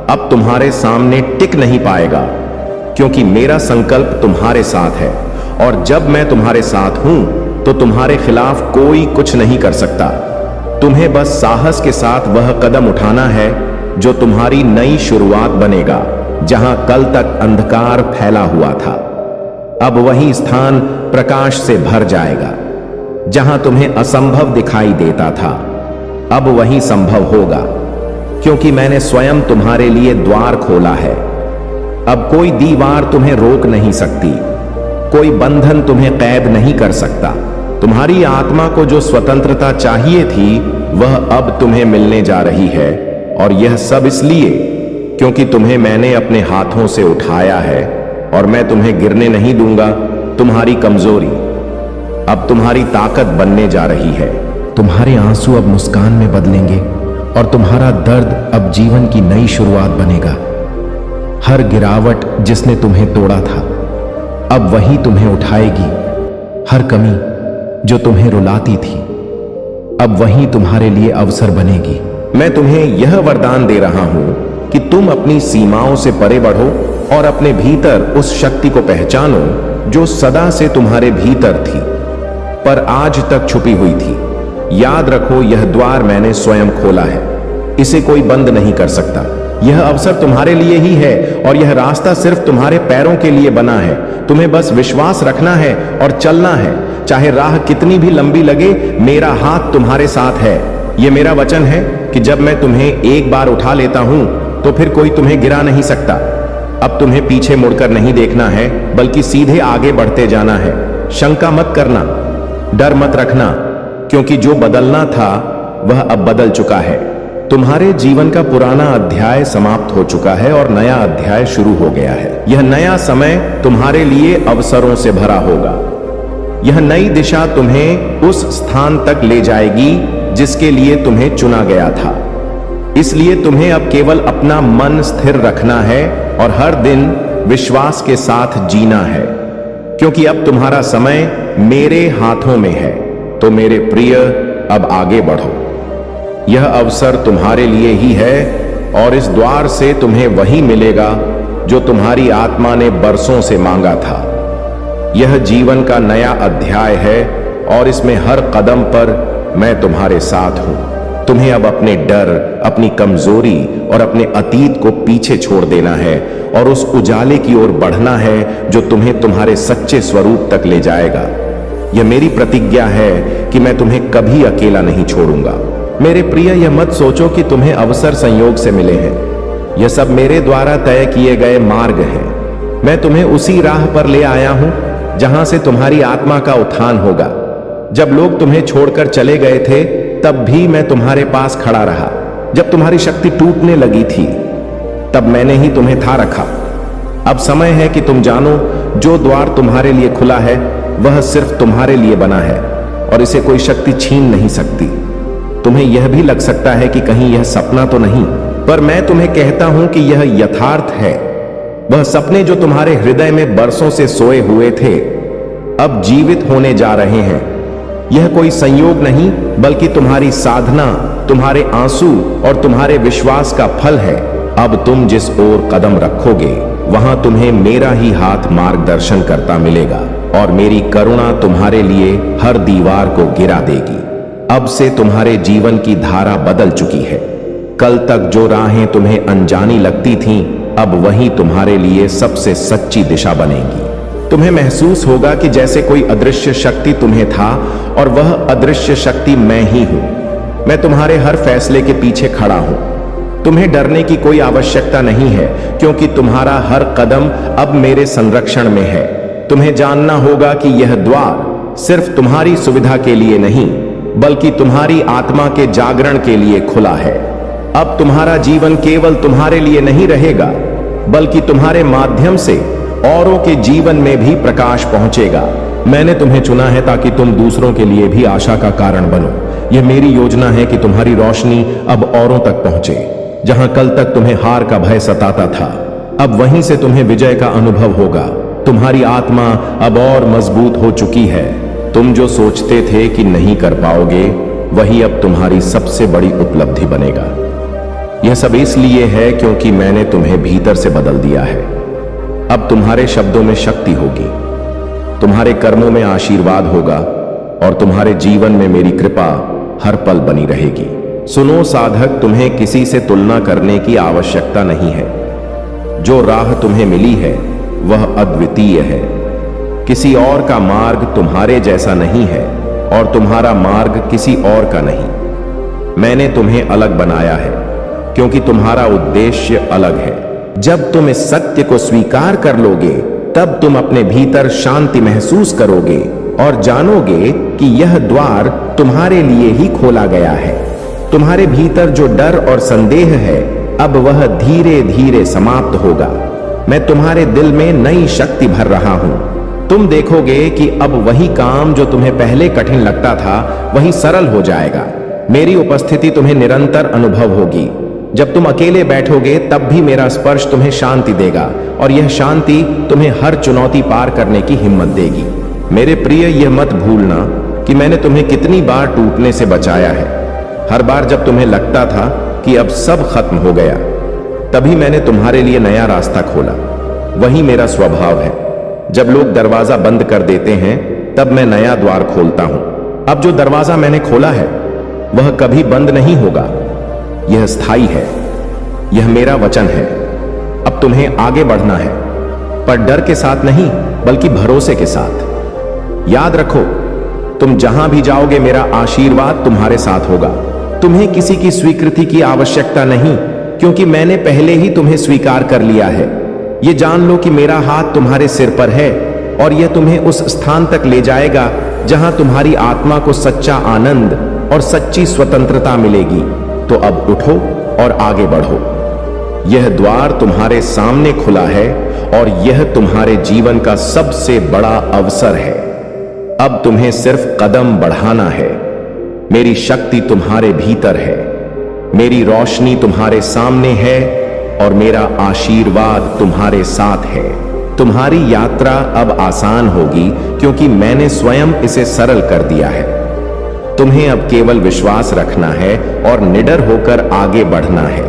अब तुम्हारे सामने टिक नहीं पाएगा, क्योंकि मेरा संकल्प तुम्हारे साथ है, और जब मैं तुम्हारे साथ हूं तो तुम्हारे खिलाफ कोई कुछ नहीं कर सकता। तुम्हें बस साहस के साथ वह कदम उठाना है जो तुम्हारी नई शुरुआत बनेगा। जहां कल तक अंधकार फैला हुआ था, अब वही स्थान प्रकाश से भर जाएगा। जहां तुम्हें असंभव दिखाई देता था, अब वही संभव होगा, क्योंकि मैंने स्वयं तुम्हारे लिए द्वार खोला है। अब कोई दीवार तुम्हें रोक नहीं सकती, कोई बंधन तुम्हें कैद नहीं कर सकता। तुम्हारी आत्मा को जो स्वतंत्रता चाहिए थी, वह अब तुम्हें मिलने जा रही है, और यह सब इसलिए क्योंकि तुम्हें मैंने अपने हाथों से उठाया है और मैं तुम्हें गिरने नहीं दूंगा। तुम्हारी कमजोरी अब तुम्हारी ताकत बनने जा रही है। तुम्हारे आंसू अब मुस्कान में बदलेंगे और तुम्हारा दर्द अब जीवन की नई शुरुआत बनेगा। हर गिरावट जिसने तुम्हें तोड़ा था अब वही तुम्हें उठाएगी। हर कमी जो तुम्हें रुलाती थी अब वही तुम्हारे लिए अवसर बनेगी। मैं तुम्हें यह वरदान दे रहा हूं कि तुम अपनी सीमाओं से परे बढ़ो और अपने भीतर उस शक्ति को पहचानो जो सदा से तुम्हारे भीतर थी पर आज तक छुपी हुई थी। याद रखो, यह द्वार मैंने स्वयं खोला है, इसे कोई बंद नहीं कर सकता। यह अवसर तुम्हारे लिए ही है और यह रास्ता सिर्फ तुम्हारे पैरों के लिए बना है। तुम्हें बस विश्वास रखना है और चलना है, चाहे राह कितनी भी लंबी लगे। मेरा हाथ तुम्हारे साथ है। यह मेरा वचन है कि जब मैं तुम्हें एक बार उठा लेता हूं तो फिर कोई तुम्हें गिरा नहीं सकता। अब तुम्हें पीछे मुड़कर नहीं देखना है बल्कि सीधे आगे बढ़ते जाना है। शंका मत करना, डर मत रखना, क्योंकि जो बदलना था वह अब बदल चुका है। तुम्हारे जीवन का पुराना अध्याय समाप्त हो चुका है और नया अध्याय शुरू हो गया है। यह नया समय तुम्हारे लिए अवसरों से भरा होगा। यह नई दिशा तुम्हें उस स्थान तक ले जाएगी जिसके लिए तुम्हें चुना गया था। इसलिए तुम्हें अब केवल अपना मन स्थिर रखना है और हर दिन विश्वास के साथ जीना है, क्योंकि अब तुम्हारा समय मेरे हाथों में है। तो मेरे प्रिय, अब आगे बढ़ो। यह अवसर तुम्हारे लिए ही है और इस द्वार से तुम्हें वही मिलेगा जो तुम्हारी आत्मा ने बरसों से मांगा था। यह जीवन का नया अध्याय है और इसमें हर कदम पर मैं तुम्हारे साथ हूं। तुम्हें अब अपने डर, अपनी कमजोरी और अपने अतीत को पीछे छोड़ देना है और उस उजाले की ओर बढ़ना है जो तुम्हें तुम्हारे सच्चे स्वरूप तक ले जाएगा। यह मेरी प्रतिज्ञा है कि मैं तुम्हें कभी अकेला नहीं छोड़ूंगा। मेरे प्रिय, यह मत सोचो कि तुम्हें अवसर संयोग से मिले हैं। यह सब मेरे द्वारा तय किए गए मार्ग हैं। मैं तुम्हें उसी राह पर ले आया हूं जहां से तुम्हारी आत्मा का उत्थान होगा। जब लोग तुम्हें छोड़कर चले गए थे तब भी मैं तुम्हारे पास खड़ा रहा। जब तुम्हारी शक्ति टूटने लगी थी तब मैंने ही तुम्हें था रखा। अब समय है कि तुम जानो, जो द्वार तुम्हारे लिए खुला है वह सिर्फ तुम्हारे लिए बना है और इसे कोई शक्ति छीन नहीं सकती। तुम्हें यह भी लग सकता है कि कहीं यह सपना तो नहीं, पर मैं तुम्हें कहता हूं कि यह यथार्थ है। वह सपने जो तुम्हारे हृदय में बरसों से सोए हुए थे अब जीवित होने जा रहे हैं। यह कोई संयोग नहीं बल्कि तुम्हारी साधना, तुम्हारे आंसू और तुम्हारे विश्वास का फल है। अब तुम जिस ओर कदम रखोगे वहां तुम्हें मेरा ही हाथ मार्गदर्शन करता मिलेगा और मेरी करुणा तुम्हारे लिए हर दीवार को गिरा देगी। अब से तुम्हारे जीवन की धारा बदल चुकी है। कल तक जो राहें तुम्हें अनजानी लगती थीं, अब वही तुम्हारे लिए सबसे सच्ची दिशा बनेगी। तुम्हें महसूस होगा कि जैसे कोई अदृश्य शक्ति तुम्हें था और वह अदृश्य शक्ति मैं ही हूं। मैं तुम्हारे हर फैसले के पीछे खड़ा हूं। तुम्हें डरने की कोई आवश्यकता नहीं है, क्योंकि तुम्हारा हर कदम अब मेरे संरक्षण में है। तुम्हें जानना होगा कि यह द्वार सिर्फ तुम्हारी सुविधा के लिए नहीं बल्कि तुम्हारी आत्मा के जागरण के लिए खुला है। अब तुम्हारा जीवन केवल तुम्हारे लिए नहीं रहेगा बल्कि तुम्हारे माध्यम से औरों के जीवन में भी प्रकाश पहुंचेगा। मैंने तुम्हें चुना है ताकि तुम दूसरों के लिए भी आशा का कारण बनो। यह मेरी योजना है कि तुम्हारी रोशनी अब औरों तक पहुंचे। जहां कल तक तुम्हें हार का भय सताता था, अब वहीं से तुम्हें विजय का अनुभव होगा। तुम्हारी आत्मा अब और मजबूत हो चुकी है। तुम जो सोचते थे कि नहीं कर पाओगे, वही अब तुम्हारी सबसे बड़ी उपलब्धि बनेगा। यह सब इसलिए है क्योंकि मैंने तुम्हें भीतर से बदल दिया है। अब तुम्हारे शब्दों में शक्ति होगी, तुम्हारे कर्मों में आशीर्वाद होगा और तुम्हारे जीवन में मेरी कृपा हर पल बनी रहेगी। सुनो साधक, तुम्हें किसी से तुलना करने की आवश्यकता नहीं है। जो राह तुम्हें मिली है वह अद्वितीय है। किसी और का मार्ग तुम्हारे जैसा नहीं है और तुम्हारा मार्ग किसी और का नहीं। मैंने तुम्हें अलग बनाया है क्योंकि तुम्हारा उद्देश्य अलग है। जब तुम इस सत्य को स्वीकार कर लोगे तब तुम अपने भीतर शांति महसूस करोगे और जानोगे कि यह द्वार तुम्हारे लिए ही खोला गया है। तुम्हारे भीतर जो डर और संदेह है अब वह धीरे धीरे समाप्त होगा। मैं तुम्हारे दिल में नई शक्ति भर रहा हूं। तुम देखोगे कि अब वही काम जो तुम्हें पहले कठिन लगता था वही सरल हो जाएगा। मेरी उपस्थिति तुम्हें निरंतर अनुभव होगी। जब तुम अकेले बैठोगे तब भी मेरा स्पर्श तुम्हें शांति देगा और यह शांति तुम्हें हर चुनौती पार करने की हिम्मत देगी। मेरे प्रिय, यह मत भूलना कि मैंने तुम्हें कितनी बार टूटने से बचाया है। हर बार जब तुम्हें लगता था कि अब सब खत्म हो गया, तभी मैंने तुम्हारे लिए नया रास्ता खोला। वही मेरा स्वभाव है। जब लोग दरवाजा बंद कर देते हैं तब मैं नया द्वार खोलता हूं। अब जो दरवाजा मैंने खोला है वह कभी बंद नहीं होगा। यह स्थायी है। यह मेरा वचन है। अब तुम्हें आगे बढ़ना है, पर डर के साथ नहीं बल्कि भरोसे के साथ। याद रखो, तुम जहां भी जाओगे मेरा आशीर्वाद तुम्हारे साथ होगा। तुम्हें किसी की स्वीकृति की आवश्यकता नहीं, क्योंकि मैंने पहले ही तुम्हें स्वीकार कर लिया है। यह जान लो कि मेरा हाथ तुम्हारे सिर पर है और यह तुम्हें उस स्थान तक ले जाएगा जहां तुम्हारी आत्मा को सच्चा आनंद और सच्ची स्वतंत्रता मिलेगी। तो अब उठो और आगे बढ़ो। यह द्वार तुम्हारे सामने खुला है और यह तुम्हारे जीवन का सबसे बड़ा अवसर है। अब तुम्हें सिर्फ कदम बढ़ाना है। मेरी शक्ति तुम्हारे भीतर है, मेरी रोशनी तुम्हारे सामने है और मेरा आशीर्वाद तुम्हारे साथ है। तुम्हारी यात्रा अब आसान होगी क्योंकि मैंने स्वयं इसे सरल कर दिया है। तुम्हें अब केवल विश्वास रखना है और निडर होकर आगे बढ़ना है।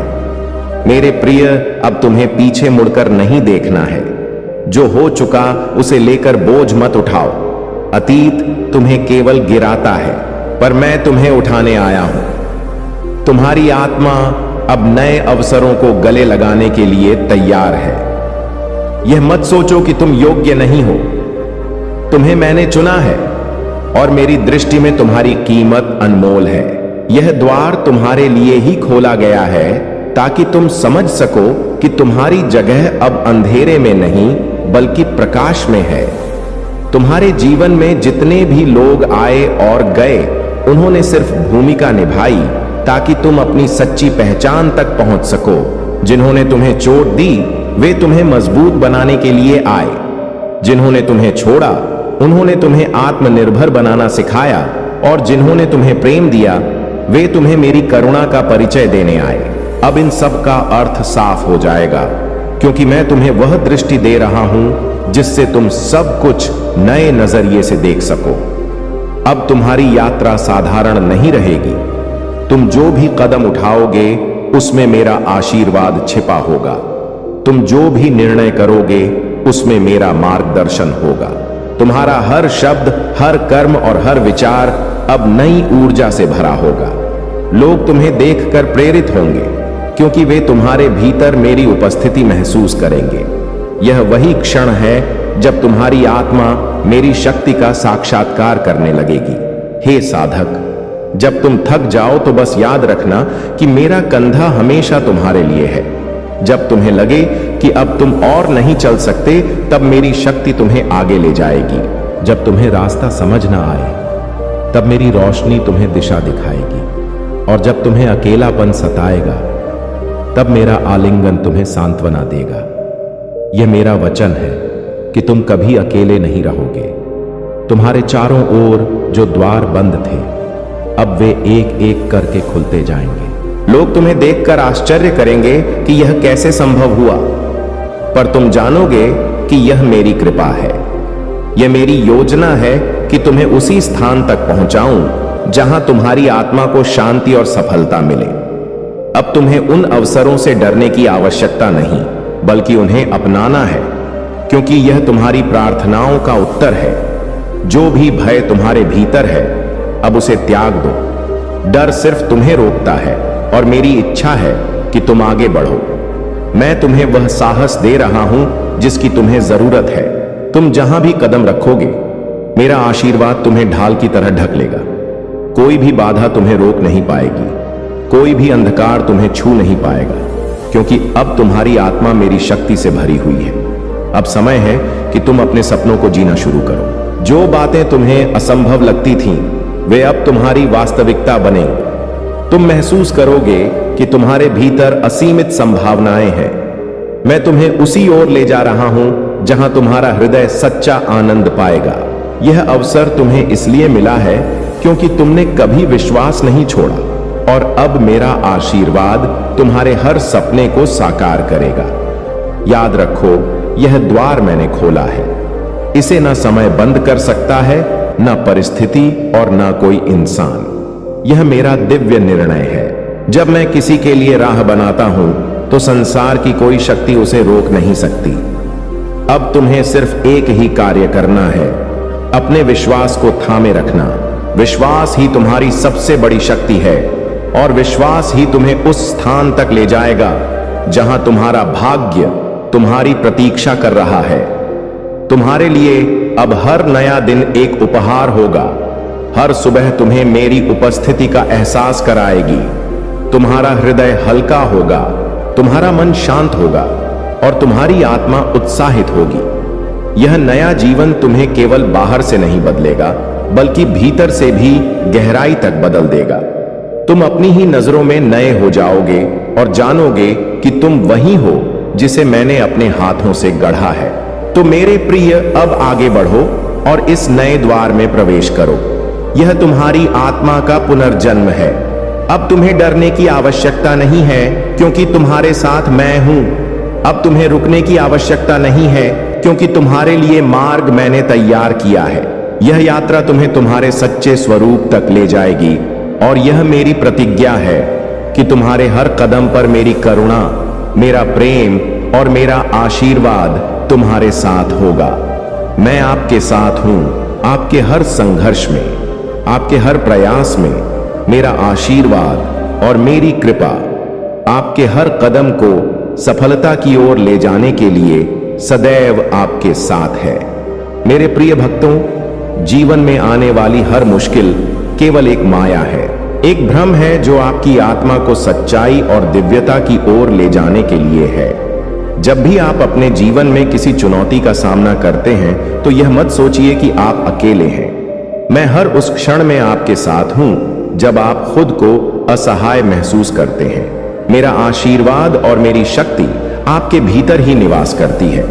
मेरे प्रिय, अब तुम्हें पीछे मुड़कर नहीं देखना है। जो हो चुका उसे लेकर बोझ मत उठाओ। अतीत तुम्हें केवल गिराता है, पर मैं तुम्हें उठाने आया हूं। तुम्हारी आत्मा अब नए अवसरों को गले लगाने के लिए तैयार है। यह मत सोचो कि तुम योग्य नहीं हो। तुम्हें मैंने चुना है और मेरी दृष्टि में तुम्हारी कीमत अनमोल है। यह द्वार तुम्हारे लिए ही खोला गया है ताकि तुम समझ सको कि तुम्हारी जगह अब अंधेरे में नहीं बल्कि प्रकाश में है। तुम्हारे जीवन में जितने भी लोग आए और गए, उन्होंने सिर्फ भूमिका निभाई ताकि तुम अपनी सच्ची पहचान तक पहुंच सको। जिन्होंने तुम्हें चोट दी वे तुम्हें मजबूत बनाने के लिए आए। जिन्होंने तुम्हें छोड़ा उन्होंने तुम्हें आत्मनिर्भर बनाना सिखाया, और जिन्होंने तुम्हें प्रेम दिया वे तुम्हें मेरी करुणा का परिचय देने आए। अब इन सब का अर्थ साफ हो जाएगा, क्योंकि मैं तुम्हें वह दृष्टि दे रहा हूं जिससे तुम सब कुछ नए नजरिए से देख सको। अब तुम्हारी यात्रा साधारण नहीं रहेगी। तुम जो भी कदम उठाओगे उसमें मेरा आशीर्वाद छिपा होगा। तुम जो भी निर्णय करोगे उसमें मेरा मार्गदर्शन होगा। तुम्हारा हर शब्द, हर कर्म और हर विचार अब नई ऊर्जा से भरा होगा। लोग तुम्हें देखकर प्रेरित होंगे, क्योंकि वे तुम्हारे भीतर मेरी उपस्थिति महसूस करेंगे। यह वही क्षण है जब तुम्हारी आत्मा मेरी शक्ति का साक्षात्कार करने लगेगी। हे साधक, जब तुम थक जाओ तो बस याद रखना कि मेरा कंधा हमेशा तुम्हारे लिए है। जब तुम्हें लगे कि अब तुम और नहीं चल सकते, तब मेरी शक्ति तुम्हें आगे ले जाएगी। जब तुम्हें रास्ता समझ ना आए, तब मेरी रोशनी तुम्हें दिशा दिखाएगी। और जब तुम्हें अकेलापन सताएगा, तब मेरा आलिंगन तुम्हें सांत्वना देगा। यह मेरा वचन है कि तुम कभी अकेले नहीं रहोगे। तुम्हारे चारों ओर जो द्वार बंद थे, अब वे एक एक करके खुलते जाएंगे। लोग तुम्हें देखकर आश्चर्य करेंगे कि यह कैसे संभव हुआ, पर तुम जानोगे कि यह मेरी कृपा है। यह मेरी योजना है कि तुम्हें उसी स्थान तक पहुंचाऊं जहां तुम्हारी आत्मा को शांति और सफलता मिले। अब तुम्हें उन अवसरों से डरने की आवश्यकता नहीं, बल्कि उन्हें अपनाना है, क्योंकि यह तुम्हारी प्रार्थनाओं का उत्तर है। जो भी भय तुम्हारे भीतर है, अब उसे त्याग दो। डर सिर्फ तुम्हें रोकता है और मेरी इच्छा है कि तुम आगे बढ़ो। मैं तुम्हें वह साहस दे रहा हूं जिसकी तुम्हें जरूरत है। तुम जहां भी कदम रखोगे, मेरा आशीर्वाद तुम्हें ढाल की तरह ढक लेगा। कोई भी बाधा तुम्हें रोक नहीं पाएगी, कोई भी अंधकार तुम्हें छू नहीं पाएगा, क्योंकि अब तुम्हारी आत्मा मेरी शक्ति से भरी हुई है। अब समय है कि तुम अपने सपनों को जीना शुरू करो। जो बातें तुम्हें असंभव लगती थीं, वे अब तुम्हारी वास्तविकता बनेंगी। तुम महसूस करोगे कि तुम्हारे भीतर असीमित संभावनाएं हैं। मैं तुम्हें उसी ओर ले जा रहा हूं जहां तुम्हारा हृदय सच्चा आनंद पाएगा। यह अवसर तुम्हें इसलिए मिला है क्योंकि तुमने कभी विश्वास नहीं छोड़ा, और अब मेरा आशीर्वाद तुम्हारे हर सपने को साकार करेगा। याद रखो, यह द्वार मैंने खोला है। इसे ना समय बंद कर सकता है, ना परिस्थिति और ना कोई इंसान। यह मेरा दिव्य निर्णय है। जब मैं किसी के लिए राह बनाता हूं तो संसार की कोई शक्ति उसे रोक नहीं सकती। अब तुम्हें सिर्फ एक ही कार्य करना है, अपने विश्वास को थामे रखना। विश्वास ही तुम्हारी सबसे बड़ी शक्ति है, और विश्वास ही तुम्हें उस स्थान तक ले जाएगा जहां तुम्हारा भाग्य तुम्हारी प्रतीक्षा कर रहा है। तुम्हारे लिए अब हर नया दिन एक उपहार होगा। हर सुबह तुम्हें मेरी उपस्थिति का एहसास कराएगी। तुम्हारा हृदय हल्का होगा, तुम्हारा मन शांत होगा, और तुम्हारी आत्मा उत्साहित होगी। यह नया जीवन तुम्हें केवल बाहर से नहीं बदलेगा, बल्कि भीतर से भी गहराई तक बदल देगा। तुम अपनी ही नजरों में नए हो जाओगे और जानोगे कि तुम वही हो जिसे मैंने अपने हाथों से गढ़ा है। तो मेरे प्रिय, अब आगे बढ़ो और इस नए द्वार में प्रवेश करो। यह तुम्हारी आत्मा का पुनर्जन्म है। अब तुम्हें डरने की आवश्यकता नहीं है, क्योंकि तुम्हारे साथ मैं हूं। अब तुम्हें रुकने की आवश्यकता नहीं है, क्योंकि तुम्हारे लिए मार्ग मैंने तैयार किया है। यह यात्रा तुम्हें तुम्हारे सच्चे स्वरूप तक ले जाएगी, और यह मेरी प्रतिज्ञा है कि तुम्हारे हर कदम पर मेरी करुणा, मेरा प्रेम और मेरा आशीर्वाद तुम्हारे साथ होगा। मैं आपके साथ हूं, आपके हर संघर्ष में, आपके हर प्रयास में। मेरा आशीर्वाद और मेरी कृपा आपके हर कदम को सफलता की ओर ले जाने के लिए सदैव आपके साथ है। मेरे प्रिय भक्तों, जीवन में आने वाली हर मुश्किल केवल एक माया है, एक भ्रम है जो आपकी आत्मा को सच्चाई और दिव्यता की ओर ले जाने के लिए है। जब भी आप अपने जीवन में किसी चुनौती का सामना करते हैं तो यह मत सोचिए कि आप अकेले हैं। मैं हर उस क्षण में आपके साथ हूं जब आप खुद को असहाय महसूस करते हैं। मेरा आशीर्वाद और मेरी शक्ति आपके भीतर ही निवास करती है।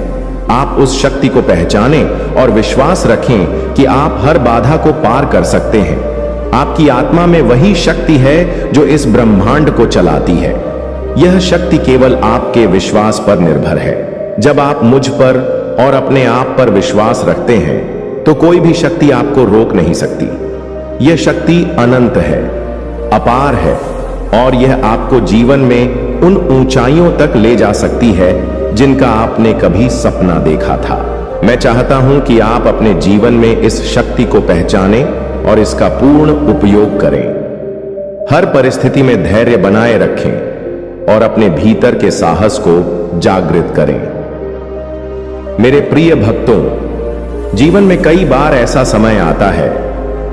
आप उस शक्ति को पहचानें और विश्वास रखें कि आप हर बाधा को पार कर सकते हैं। आपकी आत्मा में वही शक्ति है जो इस ब्रह्मांड को चलाती है। यह शक्ति केवल आपके विश्वास पर निर्भर है। जब आप मुझ पर और अपने आप पर विश्वास रखते हैं तो कोई भी शक्ति आपको रोक नहीं सकती। यह शक्ति अनंत है, अपार है, और यह आपको जीवन में उन ऊंचाइयों तक ले जा सकती है जिनका आपने कभी सपना देखा था। मैं चाहता हूं कि आप अपने जीवन में इस शक्ति को पहचानें और इसका पूर्ण उपयोग करें। हर परिस्थिति में धैर्य बनाए रखें और अपने भीतर के साहस को जागृत करें। मेरे प्रिय भक्तों, जीवन में कई बार ऐसा समय आता है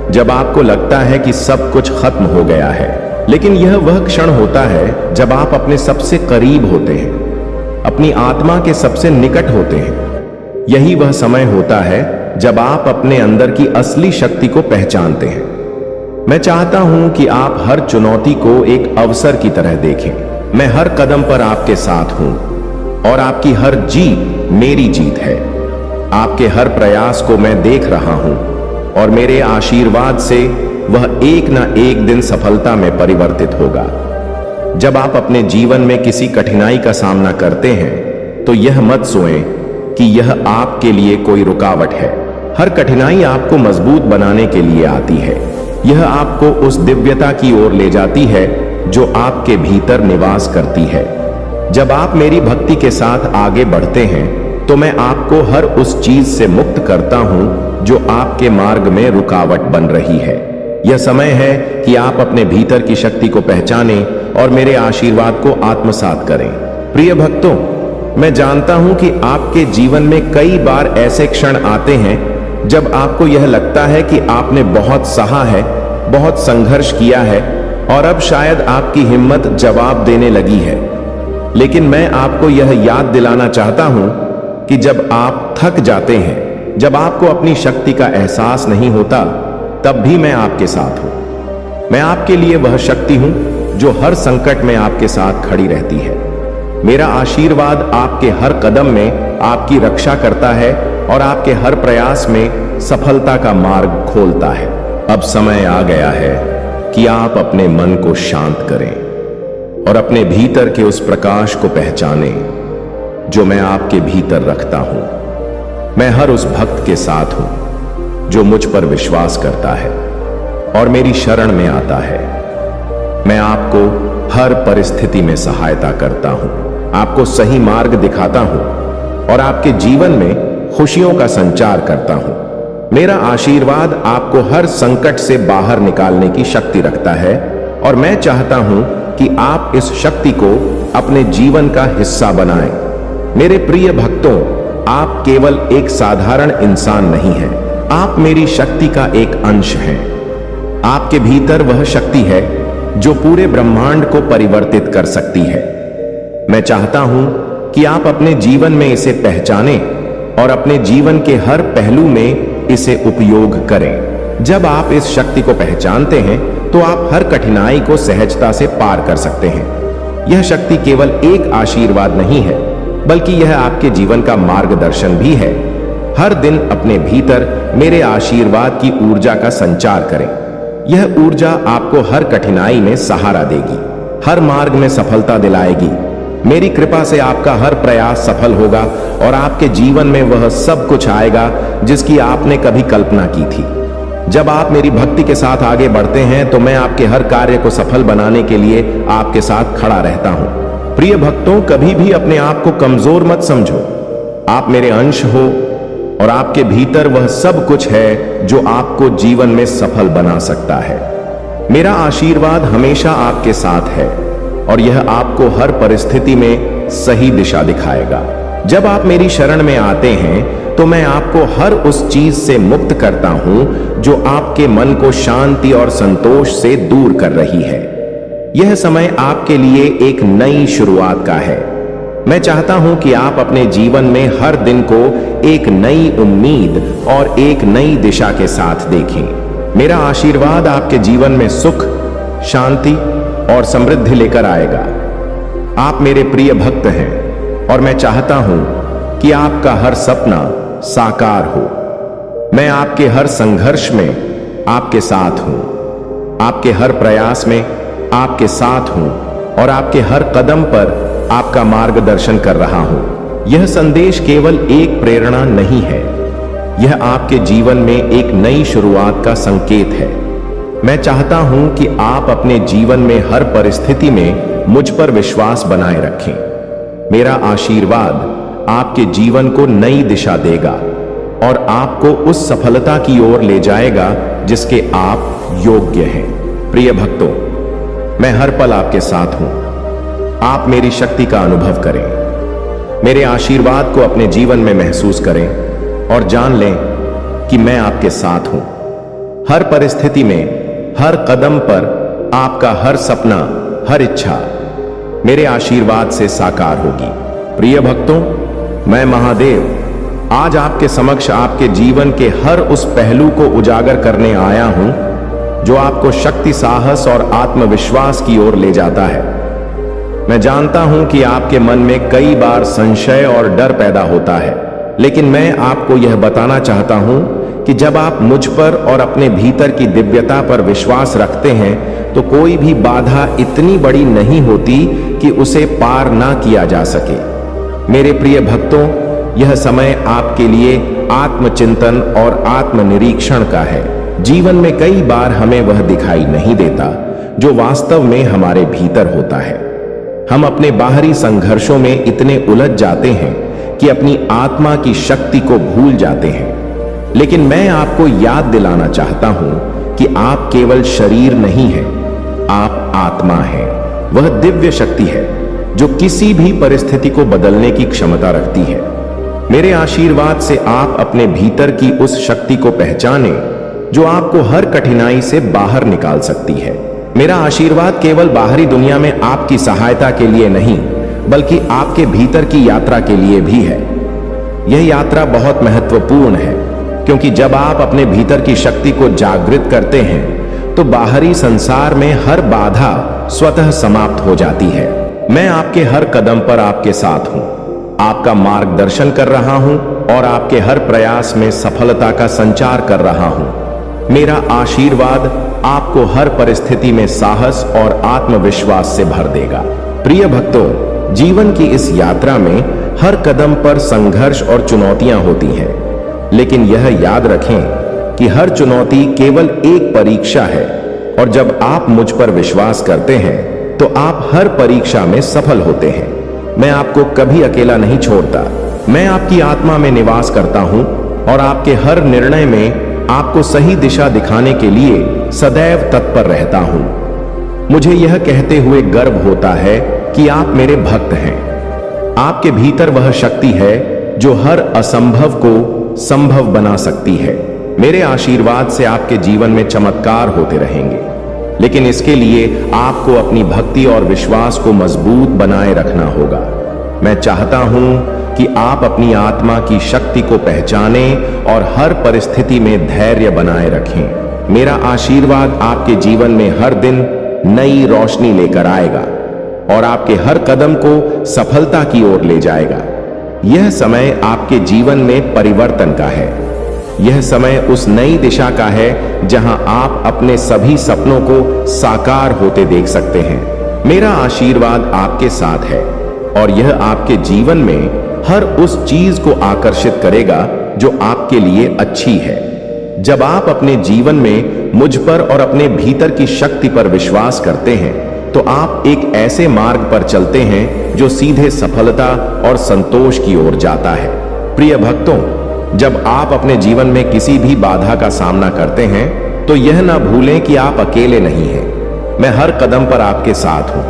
जब आपको लगता है कि सब कुछ खत्म हो गया है, लेकिन यह वह क्षण होता है जब आप अपने सबसे करीब होते हैं, अपनी आत्मा के सबसे निकट होते हैं। यही वह समय होता है जब आप अपने अंदर की असली शक्ति को पहचानते हैं। मैं चाहता हूं कि आप हर चुनौती को एक अवसर की तरह देखें। मैं हर कदम पर आपके साथ हूं और आपकी हर जीत मेरी जीत है। आपके हर प्रयास को मैं देख रहा हूं और मेरे आशीर्वाद से वह एक ना एक दिन सफलता में परिवर्तित होगा। जब आप अपने जीवन में किसी कठिनाई का सामना करते हैं तो यह मत सोचें कि यह आपके लिए कोई रुकावट है। हर कठिनाई आपको मजबूत बनाने के लिए आती है। यह आपको उस दिव्यता की ओर ले जाती है जो आपके भीतर निवास करती है। जब आप मेरी भक्ति के साथ आगे बढ़ते हैं तो मैं आपको हर उस चीज से मुक्त करता हूं जो आपके मार्ग में रुकावट बन रही है। यह समय है कि आप अपने भीतर की शक्ति को पहचानें और मेरे आशीर्वाद को आत्मसात करें। प्रिय भक्तों, मैं जानता हूं कि आपके जीवन में कई बार ऐसे क्षण आते हैं जब आपको यह लगता है कि आपने बहुत सहा है, बहुत संघर्ष किया है और अब शायद आपकी हिम्मत जवाब देने लगी है। लेकिन मैं आपको यह याद दिलाना चाहता हूं कि जब आप थक जाते हैं, जब आपको अपनी शक्ति का एहसास नहीं होता, तब भी मैं आपके साथ हूं। मैं आपके लिए वह शक्ति हूं जो हर संकट में आपके साथ खड़ी रहती है। मेरा आशीर्वाद आपके हर कदम में आपकी रक्षा करता है और आपके हर प्रयास में सफलता का मार्ग खोलता है। अब समय आ गया है कि आप अपने मन को शांत करें और अपने भीतर के उस प्रकाश को पहचानें जो मैं आपके भीतर रखता हूं। मैं हर उस भक्त के साथ हूं जो मुझ पर विश्वास करता है और मेरी शरण में आता है। मैं आपको हर परिस्थिति में सहायता करता हूं, आपको सही मार्ग दिखाता हूं और आपके जीवन में खुशियों का संचार करता हूं। मेरा आशीर्वाद आपको हर संकट से बाहर निकालने की शक्ति रखता है और मैं चाहता हूं कि आप इस शक्ति को अपने जीवन का हिस्सा बनाएं। मेरे प्रिय भक्तों, आप केवल एक साधारण इंसान नहीं हैं, आप मेरी शक्ति का एक अंश हैं। आपके भीतर वह शक्ति है जो पूरे ब्रह्मांड को परिवर्तित कर सकती है। मैं चाहता हूं कि आप अपने जीवन में इसे पहचानें और अपने जीवन के हर पहलू में इसे उपयोग करें। जब आप इस शक्ति को पहचानते हैं तो आप हर कठिनाई को सहजता से पार कर सकते हैं। यह शक्ति केवल एक आशीर्वाद नहीं है, बल्कि यह आपके जीवन का मार्गदर्शन भी है। हर दिन अपने भीतर मेरे आशीर्वाद की ऊर्जा का संचार करें। यह ऊर्जा आपको हर कठिनाई में सहारा देगी, हर मार्ग में सफलता दिलाएगी। मेरी कृपा से आपका हर प्रयास सफल होगा और आपके जीवन में वह सब कुछ आएगा जिसकी आपने कभी कल्पना की थी। जब आप मेरी भक्ति के साथ आगे बढ़ते हैं तो मैं आपके हर कार्य को सफल बनाने के लिए आपके साथ खड़ा रहता हूं। प्रिय भक्तों, कभी भी अपने आप को कमजोर मत समझो। आप मेरे अंश हो और आपके भीतर वह सब कुछ है जो आपको जीवन में सफल बना सकता है। मेरा आशीर्वाद हमेशा आपके साथ है और यह आपको हर परिस्थिति में सही दिशा दिखाएगा। जब आप मेरी शरण में आते हैं तो मैं आपको हर उस चीज से मुक्त करता हूं जो आपके मन को शांति और संतोष से दूर कर रही है। यह समय आपके लिए एक नई शुरुआत का है। मैं चाहता हूं कि आप अपने जीवन में हर दिन को एक नई उम्मीद और एक नई दिशा के साथ देखें। मेरा आशीर्वाद आपके जीवन में सुख, शांति और समृद्धि लेकर आएगा। आप मेरे प्रिय भक्त हैं और मैं चाहता हूं कि आपका हर सपना साकार हो। मैं आपके हर संघर्ष में आपके साथ हूं, आपके हर प्रयास में आपके साथ हूं और आपके हर कदम पर आपका मार्गदर्शन कर रहा हूं। यह संदेश केवल एक प्रेरणा नहीं है, यह आपके जीवन में एक नई शुरुआत का संकेत है। मैं चाहता हूं कि आप अपने जीवन में हर परिस्थिति में मुझ पर विश्वास बनाए रखें। मेरा आशीर्वाद आपके जीवन को नई दिशा देगा और आपको उस सफलता की ओर ले जाएगा जिसके आप योग्य हैं। प्रिय भक्तों, मैं हर पल आपके साथ हूं। आप मेरी शक्ति का अनुभव करें, मेरे आशीर्वाद को अपने जीवन में महसूस करें और जान लें कि मैं आपके साथ हूं। हर परिस्थिति में, हर कदम पर आपका हर सपना, हर इच्छा मेरे आशीर्वाद से साकार होगी। प्रिय भक्तों, मैं महादेव आज आपके समक्ष आपके जीवन के हर उस पहलू को उजागर करने आया हूं जो आपको शक्ति, साहस और आत्मविश्वास की ओर ले जाता है। मैं जानता हूं कि आपके मन में कई बार संशय और डर पैदा होता है, लेकिन मैं आपको यह बताना चाहता हूं कि जब आप मुझ पर और अपने भीतर की दिव्यता पर विश्वास रखते हैं तो कोई भी बाधा इतनी बड़ी नहीं होती कि उसे पार ना किया जा सके। मेरे प्रिय भक्तों, यह समय आपके लिए आत्मचिंतन और आत्मनिरीक्षण का है। जीवन में कई बार हमें वह दिखाई नहीं देता जो वास्तव में हमारे भीतर होता है। हम अपने बाहरी संघर्षों में इतने उलझ जाते हैं कि अपनी आत्मा की शक्ति को भूल जाते हैं। लेकिन मैं आपको याद दिलाना चाहता हूं कि आप केवल शरीर नहीं हैं, आप आत्मा हैं। वह दिव्य शक्ति है जो किसी भी परिस्थिति को बदलने की क्षमता रखती है। मेरे आशीर्वाद से आप अपने भीतर की उस शक्ति को पहचाने जो आपको हर कठिनाई से बाहर निकाल सकती है। मेरा आशीर्वाद केवल बाहरी दुनिया में आपकी सहायता के लिए नहीं, बल्कि आपके भीतर की यात्रा के लिए भी है। यह यात्रा बहुत महत्वपूर्ण है क्योंकि जब आप अपने भीतर की शक्ति को जागृत करते हैं तो बाहरी संसार में हर बाधा स्वतः समाप्त हो जाती है। मैं आपके हर कदम पर आपके साथ हूं, आपका मार्गदर्शन कर रहा हूं और आपके हर प्रयास में सफलता का संचार कर रहा हूं। मेरा आशीर्वाद आपको हर परिस्थिति में साहस और आत्मविश्वास से भर देगा। प्रिय भक्तों, जीवन की इस यात्रा में हर कदम पर संघर्ष और चुनौतियां होती हैं, लेकिन यह याद रखें कि हर चुनौती केवल एक परीक्षा है और जब आप मुझ पर विश्वास करते हैं तो आप हर परीक्षा में सफल होते हैं। मैं आपको कभी अकेला नहीं छोड़ता। मैं आपकी आत्मा में निवास करता हूं और आपके हर निर्णय में आपको सही दिशा दिखाने के लिए सदैव तत्पर रहता हूं। मुझे यह कहते हुए गर्व होता है कि आप मेरे भक्त हैं। आपके भीतर वह शक्ति है जो हर असंभव को संभव बना सकती है। मेरे आशीर्वाद से आपके जीवन में चमत्कार होते रहेंगे, लेकिन इसके लिए आपको अपनी भक्ति और विश्वास को मजबूत बनाए रखना होगा। मैं चाहता हूं कि आप अपनी आत्मा की शक्ति को पहचानें और हर परिस्थिति में धैर्य बनाए रखें। मेरा आशीर्वाद आपके जीवन में हर दिन नई रोशनी लेकर आएगा और आपके हर कदम को सफलता की ओर ले जाएगा। यह समय आपके जीवन में परिवर्तन का है। यह समय उस नई दिशा का है जहां आप अपने सभी सपनों को साकार होते देख सकते हैं। मेरा आशीर्वाद आपके साथ है और यह आपके जीवन में हर उस चीज को आकर्षित करेगा जो आपके लिए अच्छी है। जब आप अपने जीवन में मुझ पर और अपने भीतर की शक्ति पर विश्वास करते हैं तो आप एक ऐसे मार्ग पर चलते हैं जो सीधे सफलता और संतोष की ओर जाता है। प्रिय भक्तों, जब आप अपने जीवन में किसी भी बाधा का सामना करते हैं तो यह ना भूलें कि आप अकेले नहीं हैं। मैं हर कदम पर आपके साथ हूं।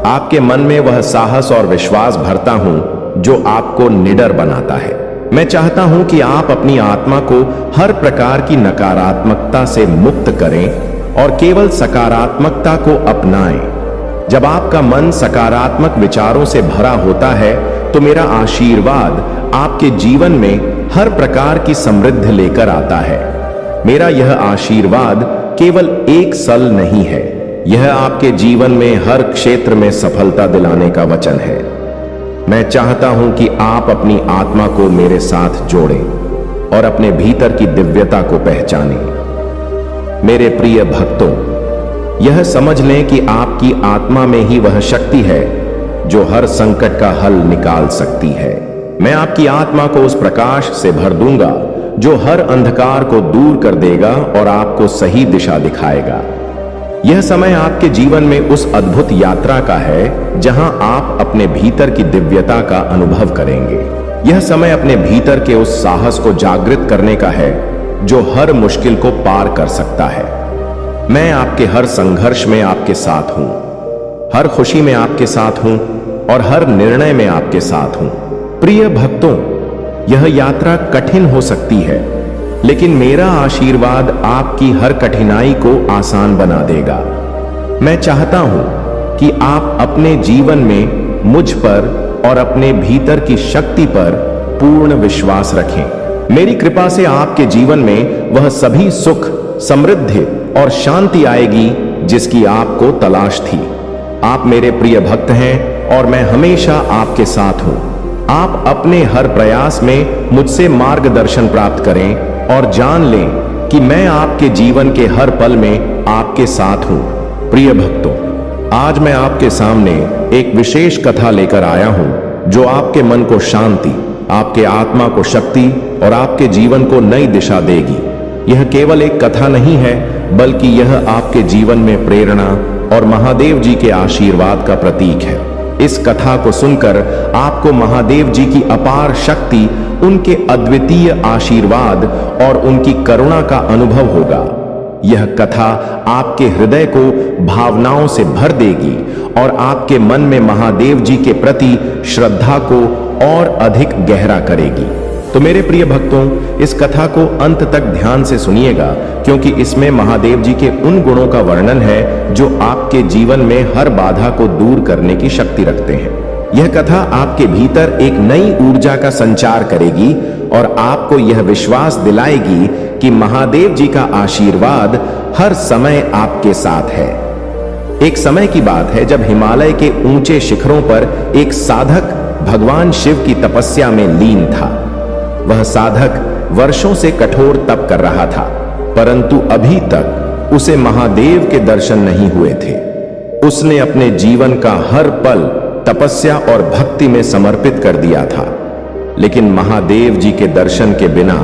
आपके मन में वह साहस और विश्वास भरता हूं जो आपको निडर बनाता है। मैं चाहता हूं कि आप अपनी आत्मा को हर प्रकार की नकारात्मकता से मुक्त करें और केवल सकारात्मकता को अपनाएं। जब आपका मन सकारात्मक विचारों से भरा होता है तो मेरा आशीर्वाद आपके जीवन में हर प्रकार की समृद्धि लेकर आता है। मेरा यह आशीर्वाद केवल एक सल नहीं है, यह आपके जीवन में हर क्षेत्र में सफलता दिलाने का वचन है। मैं चाहता हूं कि आप अपनी आत्मा को मेरे साथ जोड़ें और अपने भीतर की दिव्यता को पहचानें। मेरे प्रिय भक्तों, यह समझ लें कि आपकी आत्मा में ही वह शक्ति है जो हर संकट का हल निकाल सकती है। मैं आपकी आत्मा को उस प्रकाश से भर दूंगा जो हर अंधकार को दूर कर देगा और आपको सही दिशा दिखाएगा। यह समय आपके जीवन में उस अद्भुत यात्रा का है जहां आप अपने भीतर की दिव्यता का अनुभव करेंगे। यह समय अपने भीतर के उस साहस को जागृत करने का है जो हर मुश्किल को पार कर सकता है। मैं आपके हर संघर्ष में आपके साथ हूं, हर खुशी में आपके साथ हूं और हर निर्णय में आपके साथ हूं। प्रिय भक्तों, यह यात्रा कठिन हो सकती है, लेकिन मेरा आशीर्वाद आपकी हर कठिनाई को आसान बना देगा। मैं चाहता हूं कि आप अपने जीवन में मुझ पर और अपने भीतर की शक्ति पर पूर्ण विश्वास रखें। मेरी कृपा से आपके जीवन में वह सभी सुख, समृद्धि और शांति आएगी जिसकी आपको तलाश थी। आप मेरे प्रिय भक्त हैं और मैं हमेशा आपके साथ हूं। आप अपने हर प्रयास में मुझसे मार्गदर्शन प्राप्त करें और जान लें कि मैं आपके जीवन के हर पल में आपके साथ हूं। प्रिय भक्तों, आज मैं आपके सामने एक विशेष कथा लेकर आया हूं जो आपके मन को शांति, आपके आत्मा को शक्ति और आपके जीवन को नई दिशा देगी। यह केवल एक कथा नहीं है, बल्कि यह आपके जीवन में प्रेरणा और महादेव जी के आशीर्वाद का प्रतीक है। इस कथा को सुनकर आपको महादेव जी की अपार शक्ति, उनके अद्वितीय आशीर्वाद और उनकी करुणा का अनुभव होगा। यह कथा आपके हृदय को भावनाओं से भर देगी और आपके मन में महादेव जी के प्रति श्रद्धा को और अधिक गहरा करेगी। तो मेरे प्रिय भक्तों, इस कथा को अंत तक ध्यान से सुनिएगा, क्योंकि इसमें महादेव जी के उन गुणों का वर्णन है जो आपके जीवन में हर बाधा को दूर करने की शक्ति रखते हैं। यह कथा आपके भीतर एक नई ऊर्जा का संचार करेगी और आपको यह विश्वास दिलाएगी कि महादेव जी का आशीर्वाद हर समय आपके साथ है। एक समय की बात है जब हिमालय के ऊंचे शिखरों पर एक साधक भगवान शिव की तपस्या में लीन था। वह साधक वर्षों से कठोर तप कर रहा था, परंतु अभी तक उसे महादेव के दर्शन नहीं हुए थे। उसने अपने जीवन का हर पल तपस्या और भक्ति में समर्पित कर दिया था, लेकिन महादेव जी के दर्शन के बिना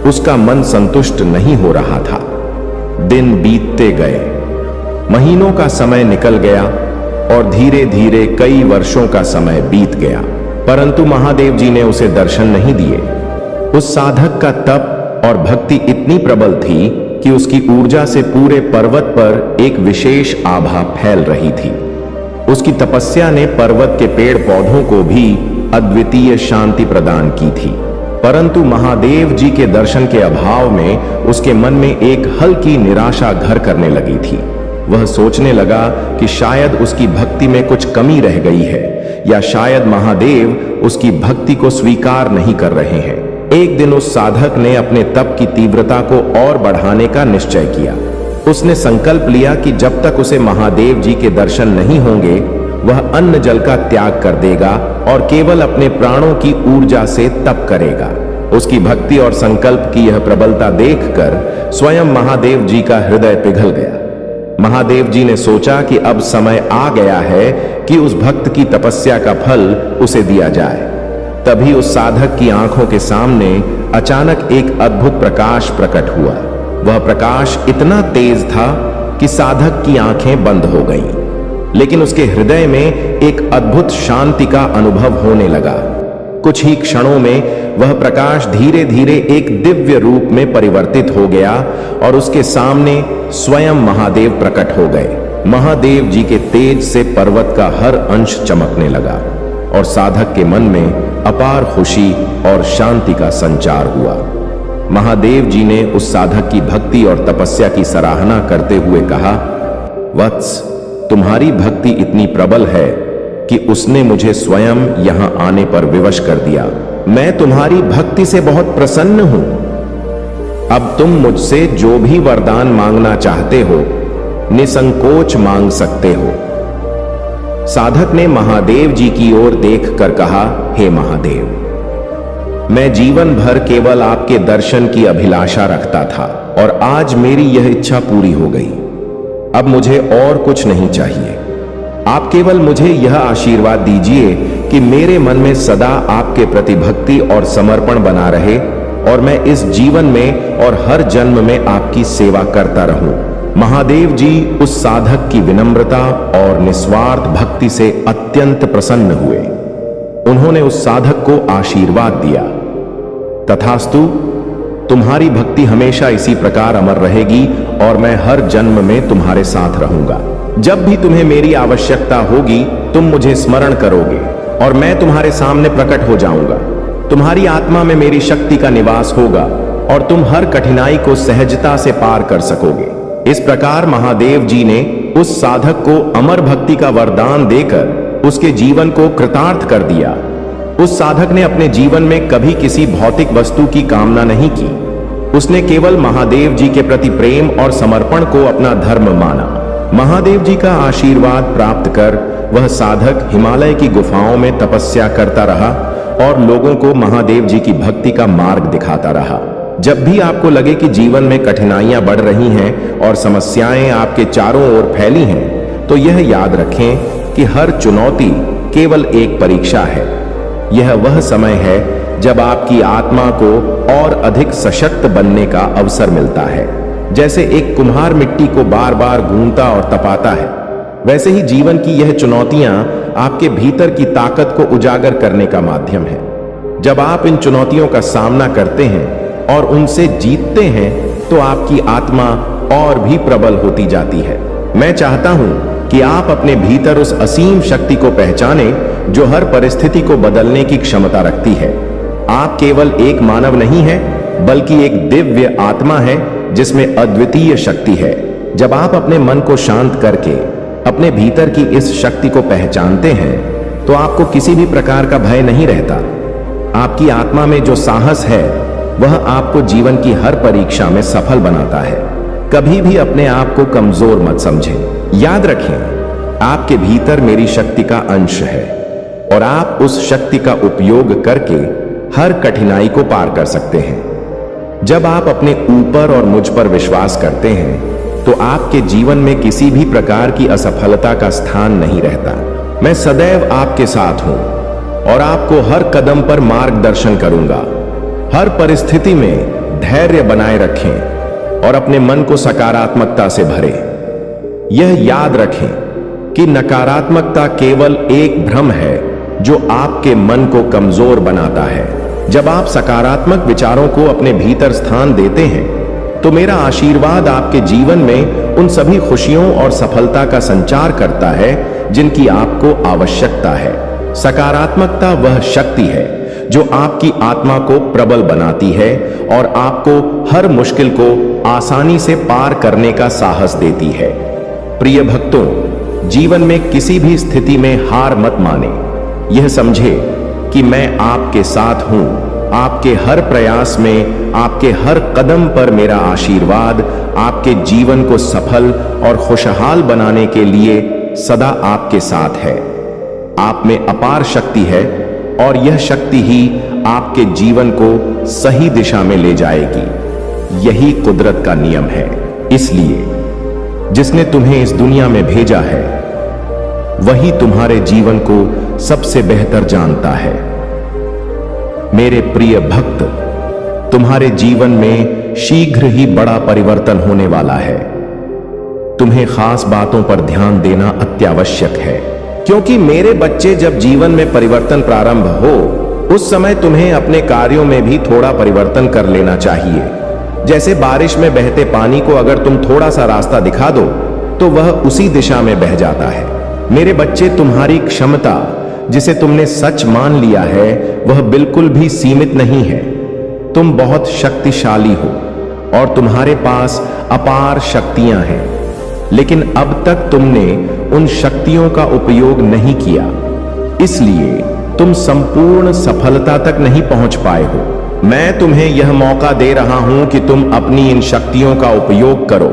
उसका मन संतुष्ट नहीं हो रहा था। दिन बीतते गए, महीनों का समय निकल गया और धीरे धीरे कई वर्षों का समय बीत गया, परंतु महादेव जी ने उसे दर्शन नहीं दिए। उस साधक का तप और भक्ति इतनी प्रबल थी कि उसकी ऊर्जा से पूरे पर्वत पर एक विशेष आभा फैल रही थी। उसकी तपस्या ने पर्वत के पेड़ पौधों को भी अद्वितीय शांति प्रदान की थी, परंतु महादेव जी के दर्शन के अभाव में उसके मन में एक हल्की निराशा घर करने लगी थी। वह सोचने लगा कि शायद उसकी भक्ति में कुछ कमी रह गई है, या शायद महादेव उसकी भक्ति को स्वीकार नहीं कर रहे हैं। एक दिन उस साधक ने अपने तप की तीव्रता को और बढ़ाने का निश्चय किया। उसने संकल्प लिया कि जब तक उसे महादेव जी के दर्शन नहीं होंगे, वह अन्न जल का त्याग कर देगा और केवल अपने प्राणों की ऊर्जा से तप करेगा। उसकी भक्ति और संकल्प की यह प्रबलता देखकर स्वयं महादेव जी का हृदय पिघल गया। महादेव जी ने सोचा कि अब समय आ गया है कि उस भक्त की तपस्या का फल उसे दिया जाए। तभी उस साधक की आंखों के सामने अचानक एक अद्भुत प्रकाश प्रकट हुआ। वह प्रकाश इतना तेज था कि साधक की आंखें बंद हो गईं, लेकिन उसके हृदय में एक अद्भुत शांति का अनुभव होने लगा। कुछ ही क्षणों में वह प्रकाश धीरे धीरे एक दिव्य रूप में परिवर्तित हो गया और उसके सामने स्वयं महादेव प्रकट हो गए। महादेव जी के तेज से पर्वत का हर अंश चमकने लगा और साधक के मन में अपार खुशी और शांति का संचार हुआ। महादेव जी ने उस साधक की भक्ति और तपस्या की सराहना करते हुए कहा, वत्स, तुम्हारी भक्ति इतनी प्रबल है कि उसने मुझे स्वयं यहां आने पर विवश कर दिया। मैं तुम्हारी भक्ति से बहुत प्रसन्न हूं। अब तुम मुझसे जो भी वरदान मांगना चाहते हो, निसंकोच मांग सकते हो। साधक ने महादेव जी की ओर देखकर कहा, हे महादेव, मैं जीवन भर केवल आपके दर्शन की अभिलाषा रखता था और आज मेरी यह इच्छा पूरी हो गई। अब मुझे और कुछ नहीं चाहिए। आप केवल मुझे यह आशीर्वाद दीजिए कि मेरे मन में सदा आपके प्रति भक्ति और समर्पण बना रहे और मैं इस जीवन में और हर जन्म में आपकी सेवा करता रहूं। महादेव जी उस साधक की विनम्रता और निस्वार्थ भक्ति से अत्यंत प्रसन्न हुए। उन्होंने उस साधक को आशीर्वाद दिया, तथास्तु, तुम्हारी भक्ति हमेशा इसी प्रकार अमर रहेगी और मैं हर जन्म में तुम्हारे साथ रहूंगा। जब भी तुम्हें मेरी आवश्यकता होगी, तुम मुझे स्मरण करोगे और मैं तुम्हारे सामने प्रकट हो जाऊंगा। तुम्हारी आत्मा में मेरी शक्ति का निवास होगा और तुम हर कठिनाई को सहजता से पार कर सकोगे। इस प्रकार महादेव जी ने उस साधक को अमर भक्ति का वरदान देकर उसके जीवन को कृतार्थ कर दिया। उस साधक ने अपने जीवन में कभी किसी भौतिक वस्तु की कामना नहीं की। उसने केवल महादेव जी के प्रति प्रेम और समर्पण को अपना धर्म माना। महादेव जी का आशीर्वाद प्राप्त कर वह साधक हिमालय की गुफाओं में तपस्या करता रहा और लोगों को महादेव जी की भक्ति का मार्ग दिखाता रहा। जब भी आपको लगे कि जीवन में कठिनाइयां बढ़ रही हैं और समस्याएं आपके चारों ओर फैली हैं, तो यह याद रखें कि हर चुनौती केवल एक परीक्षा है। यह वह समय है जब आपकी आत्मा को और अधिक सशक्त बनने का अवसर मिलता है। जैसे एक कुम्हार मिट्टी को बार बार गूंथता और तपाता है, वैसे ही जीवन की यह चुनौतियां आपके भीतर की ताकत को उजागर करने का माध्यम है। जब आप इन चुनौतियों का सामना करते हैं और उनसे जीतते हैं, तो आपकी आत्मा और भी प्रबल होती जाती है। मैं चाहता हूं कि आप अपने भीतर उस असीम शक्ति को पहचानें जो हर परिस्थिति को बदलने की क्षमता रखती है। आप केवल एक मानव नहीं है, बल्कि एक दिव्य आत्मा है जिसमें अद्वितीय शक्ति है। जब आप अपने मन को शांत करके अपने भीतर की इस शक्ति को पहचानते हैं, तो आपको किसी भी प्रकार का भय नहीं रहता। आपकी आत्मा में जो साहस है, वह आपको जीवन की हर परीक्षा में सफल बनाता है। कभी भी अपने आप को कमजोर मत समझें। याद रखें, आपके भीतर मेरी शक्ति का अंश है और आप उस शक्ति का उपयोग करके हर कठिनाई को पार कर सकते हैं। जब आप अपने ऊपर और मुझ पर विश्वास करते हैं तो आपके जीवन में किसी भी प्रकार की असफलता का स्थान नहीं रहता। मैं सदैव आपके साथ हूं और आपको हर कदम पर मार्गदर्शन करूंगा। हर परिस्थिति में धैर्य बनाए रखें और अपने मन को सकारात्मकता से भरें। यह याद रखें कि नकारात्मकता केवल एक भ्रम है जो आपके मन को कमजोर बनाता है। जब आप सकारात्मक विचारों को अपने भीतर स्थान देते हैं तो मेरा आशीर्वाद आपके जीवन में उन सभी खुशियों और सफलता का संचार करता है जिनकी आपको आवश्यकता है। सकारात्मकता वह शक्ति है जो आपकी आत्मा को प्रबल बनाती है और आपको हर मुश्किल को आसानी से पार करने का साहस देती है। प्रिय भक्तों, जीवन में किसी भी स्थिति में हार मत माने। यह समझे कि मैं आपके साथ हूं। आपके हर प्रयास में, आपके हर कदम पर मेरा आशीर्वाद आपके जीवन को सफल और खुशहाल बनाने के लिए सदा आपके साथ है। आप में अपार शक्ति है और यह शक्ति ही आपके जीवन को सही दिशा में ले जाएगी। यही कुदरत का नियम है। इसलिए जिसने तुम्हें इस दुनिया में भेजा है वही तुम्हारे जीवन को सबसे बेहतर जानता है। मेरे प्रिय भक्त, तुम्हारे जीवन में शीघ्र ही बड़ा परिवर्तन होने वाला है। तुम्हें खास बातों पर ध्यान देना अत्यावश्यक है, क्योंकि मेरे बच्चे, जब जीवन में परिवर्तन प्रारंभ हो उस समय तुम्हें अपने कार्यों में भी थोड़ा परिवर्तन कर लेना चाहिए। जैसे बारिश में बहते पानी को अगर तुम थोड़ा सा रास्ता दिखा दो तो वह उसी दिशा में बह जाता है। मेरे बच्चे, तुम्हारी क्षमता जिसे तुमने सच मान लिया है वह बिल्कुल भी सीमित नहीं है। तुम बहुत शक्तिशाली हो और तुम्हारे पास अपार शक्तियां हैं, लेकिन अब तक तुमने उन शक्तियों का उपयोग नहीं किया, इसलिए तुम संपूर्ण सफलता तक नहीं पहुंच पाए हो। मैं तुम्हें यह मौका दे रहा हूं कि तुम अपनी इन शक्तियों का उपयोग करो।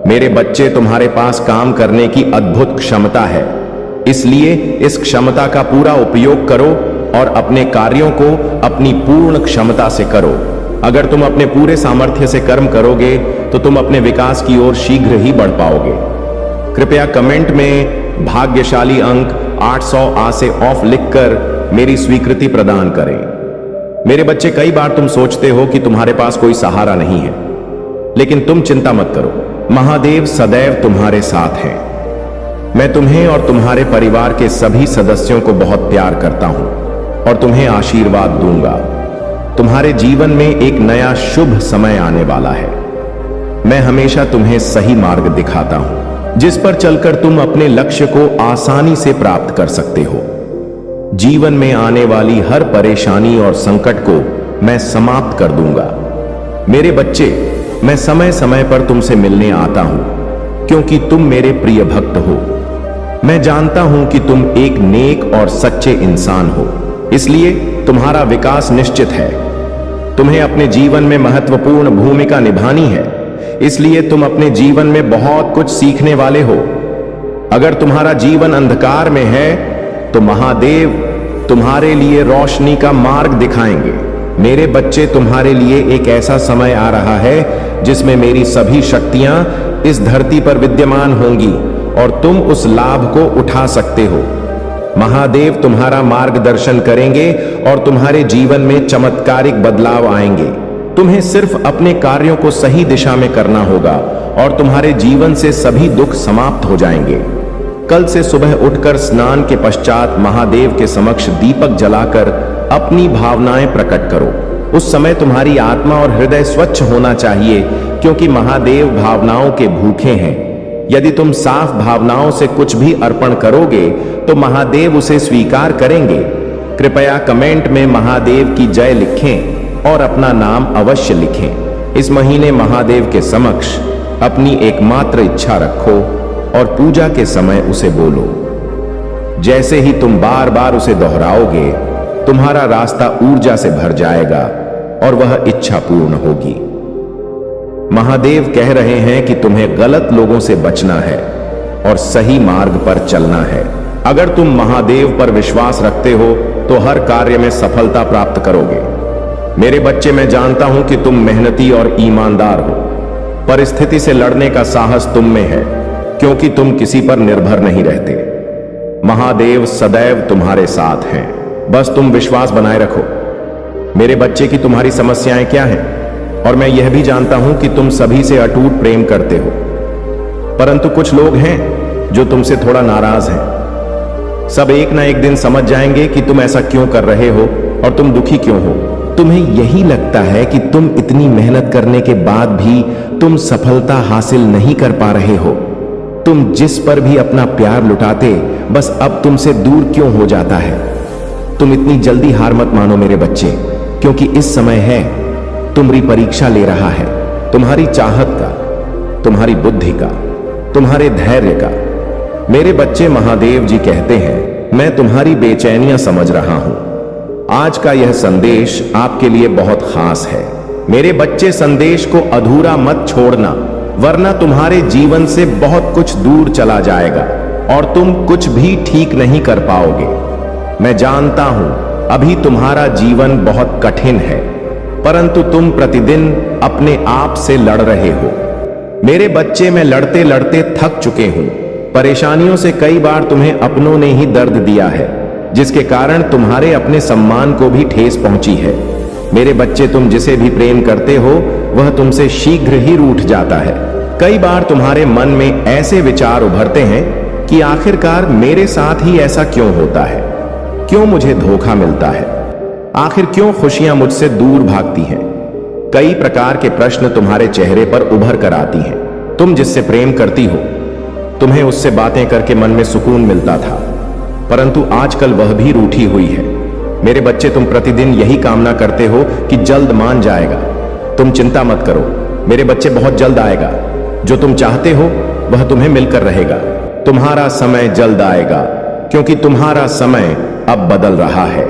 मेरे बच्चे, तुम्हारे पास काम करने की अद्भुत क्षमता है, इसलिए इस क्षमता का पूरा उपयोग करो और अपने कार्यों को अपनी पूर्ण क्षमता से करो। अगर तुम अपने पूरे सामर्थ्य से कर्म करोगे तो तुम अपने विकास की ओर शीघ्र ही बढ़ पाओगे। कृपया कमेंट में भाग्यशाली अंक 800 आ से ऑफ लिखकर मेरी स्वीकृति प्रदान करें। मेरे बच्चे, कई बार तुम सोचते हो कि तुम्हारे पास कोई सहारा नहीं है, लेकिन तुम चिंता मत करो, महादेव सदैव तुम्हारे साथ हैं। मैं तुम्हें और तुम्हारे परिवार के सभी सदस्यों को बहुत प्यार करता हूं और तुम्हें आशीर्वाद दूंगा। तुम्हारे जीवन में एक नया शुभ समय आने वाला है। मैं हमेशा तुम्हें सही मार्ग दिखाता हूं जिस पर चलकर तुम अपने लक्ष्य को आसानी से प्राप्त कर सकते हो। जीवन में आने वाली हर परेशानी और संकट को मैं समाप्त कर दूंगा। मेरे बच्चे, मैं समय समय पर तुमसे मिलने आता हूं क्योंकि तुम मेरे प्रिय भक्त हो। मैं जानता हूं कि तुम एक नेक और सच्चे इंसान हो, इसलिए तुम्हारा विकास निश्चित है। तुम्हें अपने जीवन में महत्वपूर्ण भूमिका निभानी है, इसलिए तुम अपने जीवन में बहुत कुछ सीखने वाले हो। अगर तुम्हारा जीवन अंधकार में है तो महादेव तुम्हारे लिए रोशनी का मार्ग दिखाएंगे। मेरे बच्चे, तुम्हारे लिए एक ऐसा समय आ रहा है जिसमें मेरी सभी शक्तियां इस धरती पर विद्यमान होंगी और तुम उस लाभ को उठा सकते हो। महादेव तुम्हारा मार्गदर्शन करेंगे और तुम्हारे जीवन में चमत्कारिक बदलाव आएंगे। तुम्हें सिर्फ अपने कार्यों को सही दिशा में करना होगा और तुम्हारे जीवन से सभी दुख समाप्त हो जाएंगे। कल से सुबह उठकर स्नान के पश्चात महादेव के समक्ष दीपक जलाकर अपनी भावनाएं प्रकट करो। उस समय तुम्हारी आत्मा और हृदय स्वच्छ होना चाहिए, क्योंकि महादेव भावनाओं के भूखे हैं। यदि तुम साफ भावनाओं से कुछ भी अर्पण करोगे तो महादेव उसे स्वीकार करेंगे। कृपया कमेंट में महादेव की जय लिखें और अपना नाम अवश्य लिखें। इस महीने महादेव के समक्ष अपनी एकमात्र इच्छा रखो और पूजा के समय उसे बोलो। जैसे ही तुम बार बार उसे दोहराओगे, तुम्हारा रास्ता ऊर्जा से भर जाएगा और वह इच्छा पूर्ण होगी। महादेव कह रहे हैं कि तुम्हें गलत लोगों से बचना है, और सही मार्ग पर चलना है। अगर तुम महादेव पर विश्वास रखते हो तो हर कार्य में सफलता प्राप्त करोगे। मेरे बच्चे, मैं जानता हूं कि तुम मेहनती और ईमानदार हो। परिस्थिति से लड़ने का साहस तुम में है, क्योंकि तुम किसी पर निर्भर नहीं रहते। महादेव सदैव तुम्हारे साथ हैं, बस तुम विश्वास बनाए रखो। मेरे बच्चे की तुम्हारी समस्याएं क्या हैं? और मैं यह भी जानता हूं कि तुम सभी से अटूट प्रेम करते हो, परंतु कुछ लोग हैं जो तुमसे थोड़ा नाराज हैं। सब एक ना एक दिन समझ जाएंगे कि तुम ऐसा क्यों कर रहे हो और तुम दुखी क्यों हो। तुम्हें यही लगता है कि तुम इतनी मेहनत करने के बाद भी तुम सफलता हासिल नहीं कर पा रहे हो। तुम जिस पर भी अपना प्यार लुटाते, बस अब तुमसे दूर क्यों हो जाता है। तुम इतनी जल्दी हार मत मानो मेरे बच्चे, क्योंकि इस समय है तुम्हारी परीक्षा ले रहा है, तुम्हारी चाहत का, तुम्हारी बुद्धि का, तुम्हारे धैर्य का। मेरे बच्चे, महादेव जी कहते हैं, मैं तुम्हारी बेचैनियां समझ रहा हूं। आज का यह संदेश आपके लिए बहुत खास है। मेरे बच्चे, संदेश को अधूरा मत छोड़ना, वरना तुम्हारे जीवन से बहुत कुछ दूर चला जाएगा और तुम कुछ भी ठीक नहीं कर पाओगे। मैं जानता हूं अभी तुम्हारा जीवन बहुत कठिन है, परंतु तुम प्रतिदिन अपने आप से लड़ रहे हो। मेरे बच्चे, मैं लड़ते लड़ते थक चुके हूं। परेशानियों से कई बार तुम्हें अपनों ने ही दर्द दिया है, जिसके कारण तुम्हारे अपने सम्मान को भी ठेस पहुंची है। मेरे बच्चे, तुम जिसे भी प्रेम करते हो वह तुमसे शीघ्र ही रूठ जाता है। कई बार तुम्हारे मन में ऐसे विचार उभरते हैं कि आखिरकार मेरे साथ ही ऐसा क्यों होता है, क्यों मुझे धोखा मिलता है, आखिर क्यों खुशियां मुझसे दूर भागती हैं। कई प्रकार के प्रश्न तुम्हारे चेहरे पर उभर कर आती हैं। तुम जिससे प्रेम करती हो, तुम्हें उससे बातें करके मन में सुकून मिलता था, परंतु आजकल वह भी रूठी हुई है। मेरे बच्चे, तुम प्रतिदिन यही कामना करते हो कि जल्द मान जाएगा। तुम चिंता मत करो मेरे बच्चे, बहुत जल्द आएगा। जो तुम चाहते हो वह तुम्हें मिलकर रहेगा। तुम्हारा समय जल्द आएगा, क्योंकि तुम्हारा समय अब बदल रहा है।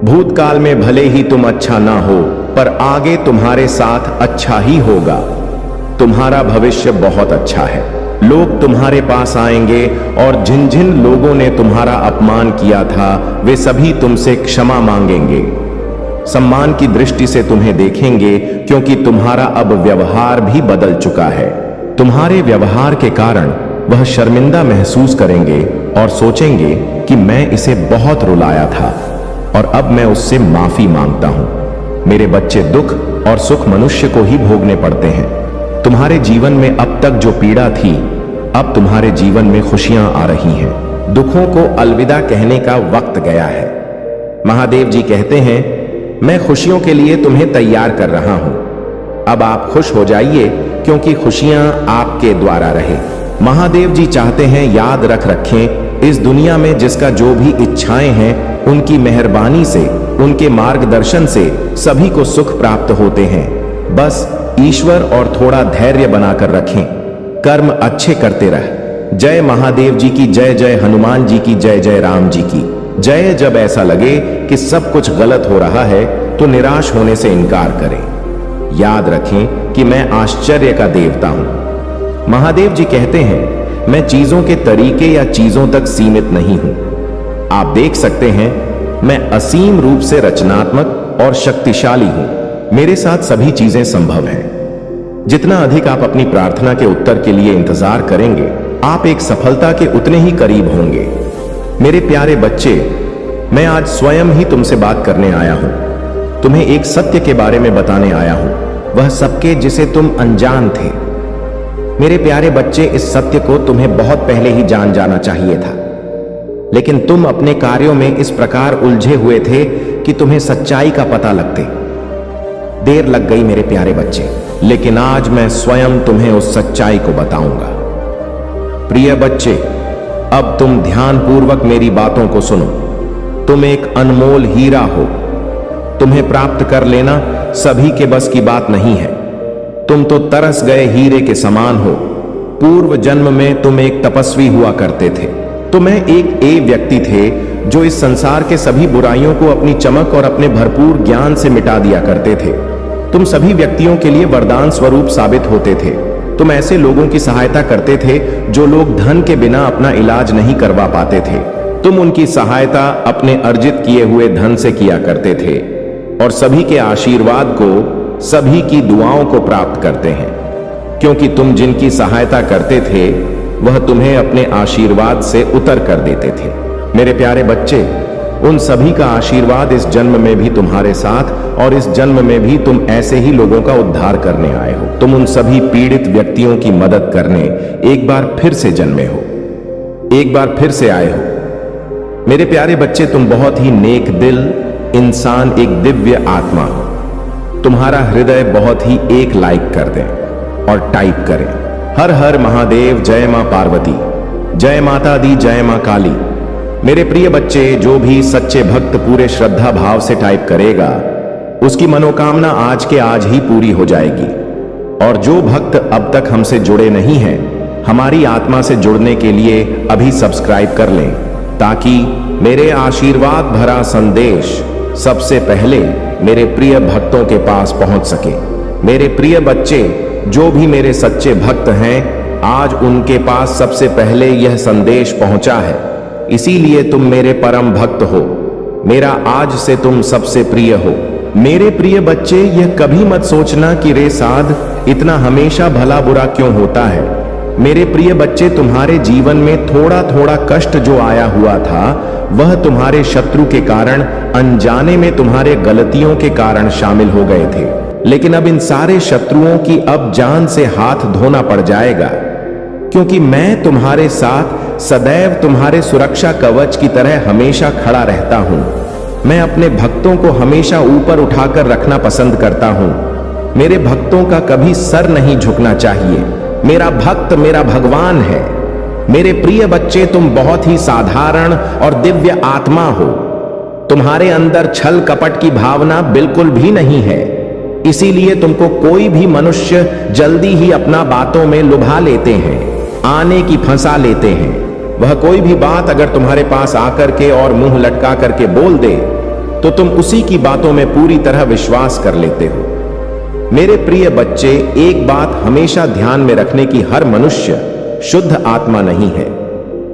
भूतकाल में भले ही तुम अच्छा ना हो, पर आगे तुम्हारे साथ अच्छा ही होगा। तुम्हारा भविष्य बहुत अच्छा है। लोग तुम्हारे पास आएंगे और जिन जिन लोगों ने तुम्हारा अपमान किया था वे सभी तुमसे क्षमा मांगेंगे, सम्मान की दृष्टि से तुम्हें देखेंगे, क्योंकि तुम्हारा अब व्यवहार भी बदल चुका है। तुम्हारे व्यवहार के कारण वह शर्मिंदा महसूस करेंगे और सोचेंगे कि मैं इसे बहुत रुलाया था और अब मैं उससे माफी मांगता हूं। मेरे बच्चे, दुख और सुख मनुष्य को ही भोगने पड़ते हैं। तुम्हारे जीवन में अब तक जो पीड़ा थी, अब तुम्हारे जीवन में खुशियां आ रही हैं। दुखों को अलविदा कहने का वक्त गया है। महादेव जी कहते हैं, मैं खुशियों के लिए तुम्हें तैयार कर रहा हूं। अब आप खुश हो जाइए, क्योंकि खुशियां आपके द्वारा रहे। महादेव जी चाहते हैं, याद रखें, इस दुनिया में जिसका जो भी इच्छाएं हैं, उनकी मेहरबानी से, उनके मार्गदर्शन से सभी को सुख प्राप्त होते हैं। बस ईश्वर और थोड़ा धैर्य बनाकर रखें, कर्म अच्छे करते रह। जय महादेव जी की जय, जय हनुमान जी की जय, जय राम जी की जय। जब ऐसा लगे कि सब कुछ गलत हो रहा है तो निराश होने से इनकार करें। याद रखें कि मैं आश्चर्य का देवता हूं। महादेव जी कहते हैं, मैं चीजों के तरीके या चीजों तक सीमित नहीं हूं। आप देख सकते हैं, मैं असीम रूप से रचनात्मक और शक्तिशाली हूं। मेरे साथ सभी चीजें संभव हैं। जितना अधिक आप अपनी प्रार्थना के उत्तर के लिए इंतजार करेंगे, आप एक सफलता के उतने ही करीब होंगे। मेरे प्यारे बच्चे, मैं आज स्वयं ही तुमसे बात करने आया हूं। तुम्हें एक सत्य के बारे में बताने आया हूं, वह सबके जिसे तुम अनजान थे। मेरे प्यारे बच्चे, इस सत्य को तुम्हें बहुत पहले ही जान जाना चाहिए था, लेकिन तुम अपने कार्यों में इस प्रकार उलझे हुए थे कि तुम्हें सच्चाई का पता लगते देर लग गई। मेरे प्यारे बच्चे, लेकिन आज मैं स्वयं तुम्हें उस सच्चाई को बताऊंगा। प्रिय बच्चे, अब तुम ध्यानपूर्वक मेरी बातों को सुनो। तुम एक अनमोल हीरा हो। तुम्हें प्राप्त कर लेना सभी के बस की बात नहीं है। तुम तो तरस गए हीरे के समान हो। पूर्व जन्म में तुम एक तपस्वी हुआ करते थे। तुम एक व्यक्ति थे जो इस संसार के सभी बुराइयों को अपनी चमक और अपने भरपूर ज्ञान से मिटा दिया करते थे। तुम सभी व्यक्तियों के लिए वरदान स्वरूप साबित होते थे। तुम ऐसे लोगों की सहायता करते थे जो लोग धन के बिना अपना इलाज नहीं करवा पाते थे। तुम उनकी सहायता अपने अर्जित किए हुए धन से किया करते थे और सभी के आशीर्वाद को, सभी की दुआओं को प्राप्त करते हैं, क्योंकि तुम जिनकी सहायता करते थे वह तुम्हें अपने आशीर्वाद से उतर कर देते थे। मेरे प्यारे बच्चे, उन सभी का आशीर्वाद इस जन्म में भी तुम्हारे साथ, और इस जन्म में भी तुम ऐसे ही लोगों का उद्धार करने आए हो। तुम उन सभी पीड़ित व्यक्तियों की मदद करने एक बार फिर से जन्मे हो, एक बार फिर से आए हो। मेरे प्यारे बच्चे, तुम बहुत ही नेक दिल इंसान, एक दिव्य आत्मा हो। तुम्हारा हृदय बहुत ही एक लाइक कर दें और टाइप करें, हर हर महादेव, जय मां पार्वती, जय माता दी, जय मां काली। मेरे प्रिय बच्चे, जो भी सच्चे भक्त पूरे श्रद्धा भाव से टाइप करेगा उसकी मनोकामना आज के आज ही पूरी हो जाएगी। और जो भक्त अब तक हमसे जुड़े नहीं हैं, हमारी आत्मा से जुड़ने के लिए अभी सब्सक्राइब कर लें, ताकि मेरे आशीर्वाद भरा संदेश सबसे पहले मेरे प्रिय भक्तों के पास पहुंच सके। मेरे प्रिय बच्चे, जो भी मेरे सच्चे भक्त हैं, आज उनके पास सबसे पहले यह संदेश पहुंचा है, इसीलिए तुम मेरे परम भक्त हो। मेरा आज से तुम सबसे प्रिय हो। मेरे प्रिय बच्चे, यह कभी मत सोचना कि रे साध, इतना हमेशा भला बुरा क्यों होता है। मेरे प्रिय बच्चे, तुम्हारे जीवन में थोड़ा थोड़ा कष्ट जो आया हुआ था, वह तुम्हारे शत्रु के कारण, अनजाने में तुम्हारे गलतियों के कारण शामिल हो गए थे। लेकिन अब इन सारे शत्रुओं की अब जान से हाथ धोना पड़ जाएगा, क्योंकि मैं तुम्हारे साथ सदैव तुम्हारे सुरक्षा कवच की तरह हमेशा खड़ा रहता हूं। मैं अपने भक्तों को हमेशा ऊपर उठाकर रखना पसंद करता हूं। मेरे भक्तों का कभी सर नहीं झुकना चाहिए। मेरा भक्त मेरा भगवान है। मेरे प्रिय बच्चे, तुम बहुत ही साधारण और दिव्य आत्मा हो। तुम्हारे अंदर छल कपट की भावना बिल्कुल भी नहीं है, इसीलिए तुमको कोई भी मनुष्य जल्दी ही अपना बातों में लुभा लेते हैं, आने की फंसा लेते हैं। वह कोई भी बात अगर तुम्हारे पास आकर के और मुंह लटका करके बोल दे, तो तुम उसी की बातों में पूरी तरह विश्वास कर लेते हो। मेरे प्रिय बच्चे, एक बात हमेशा ध्यान में रखने की, हर मनुष्य शुद्ध आत्मा नहीं है,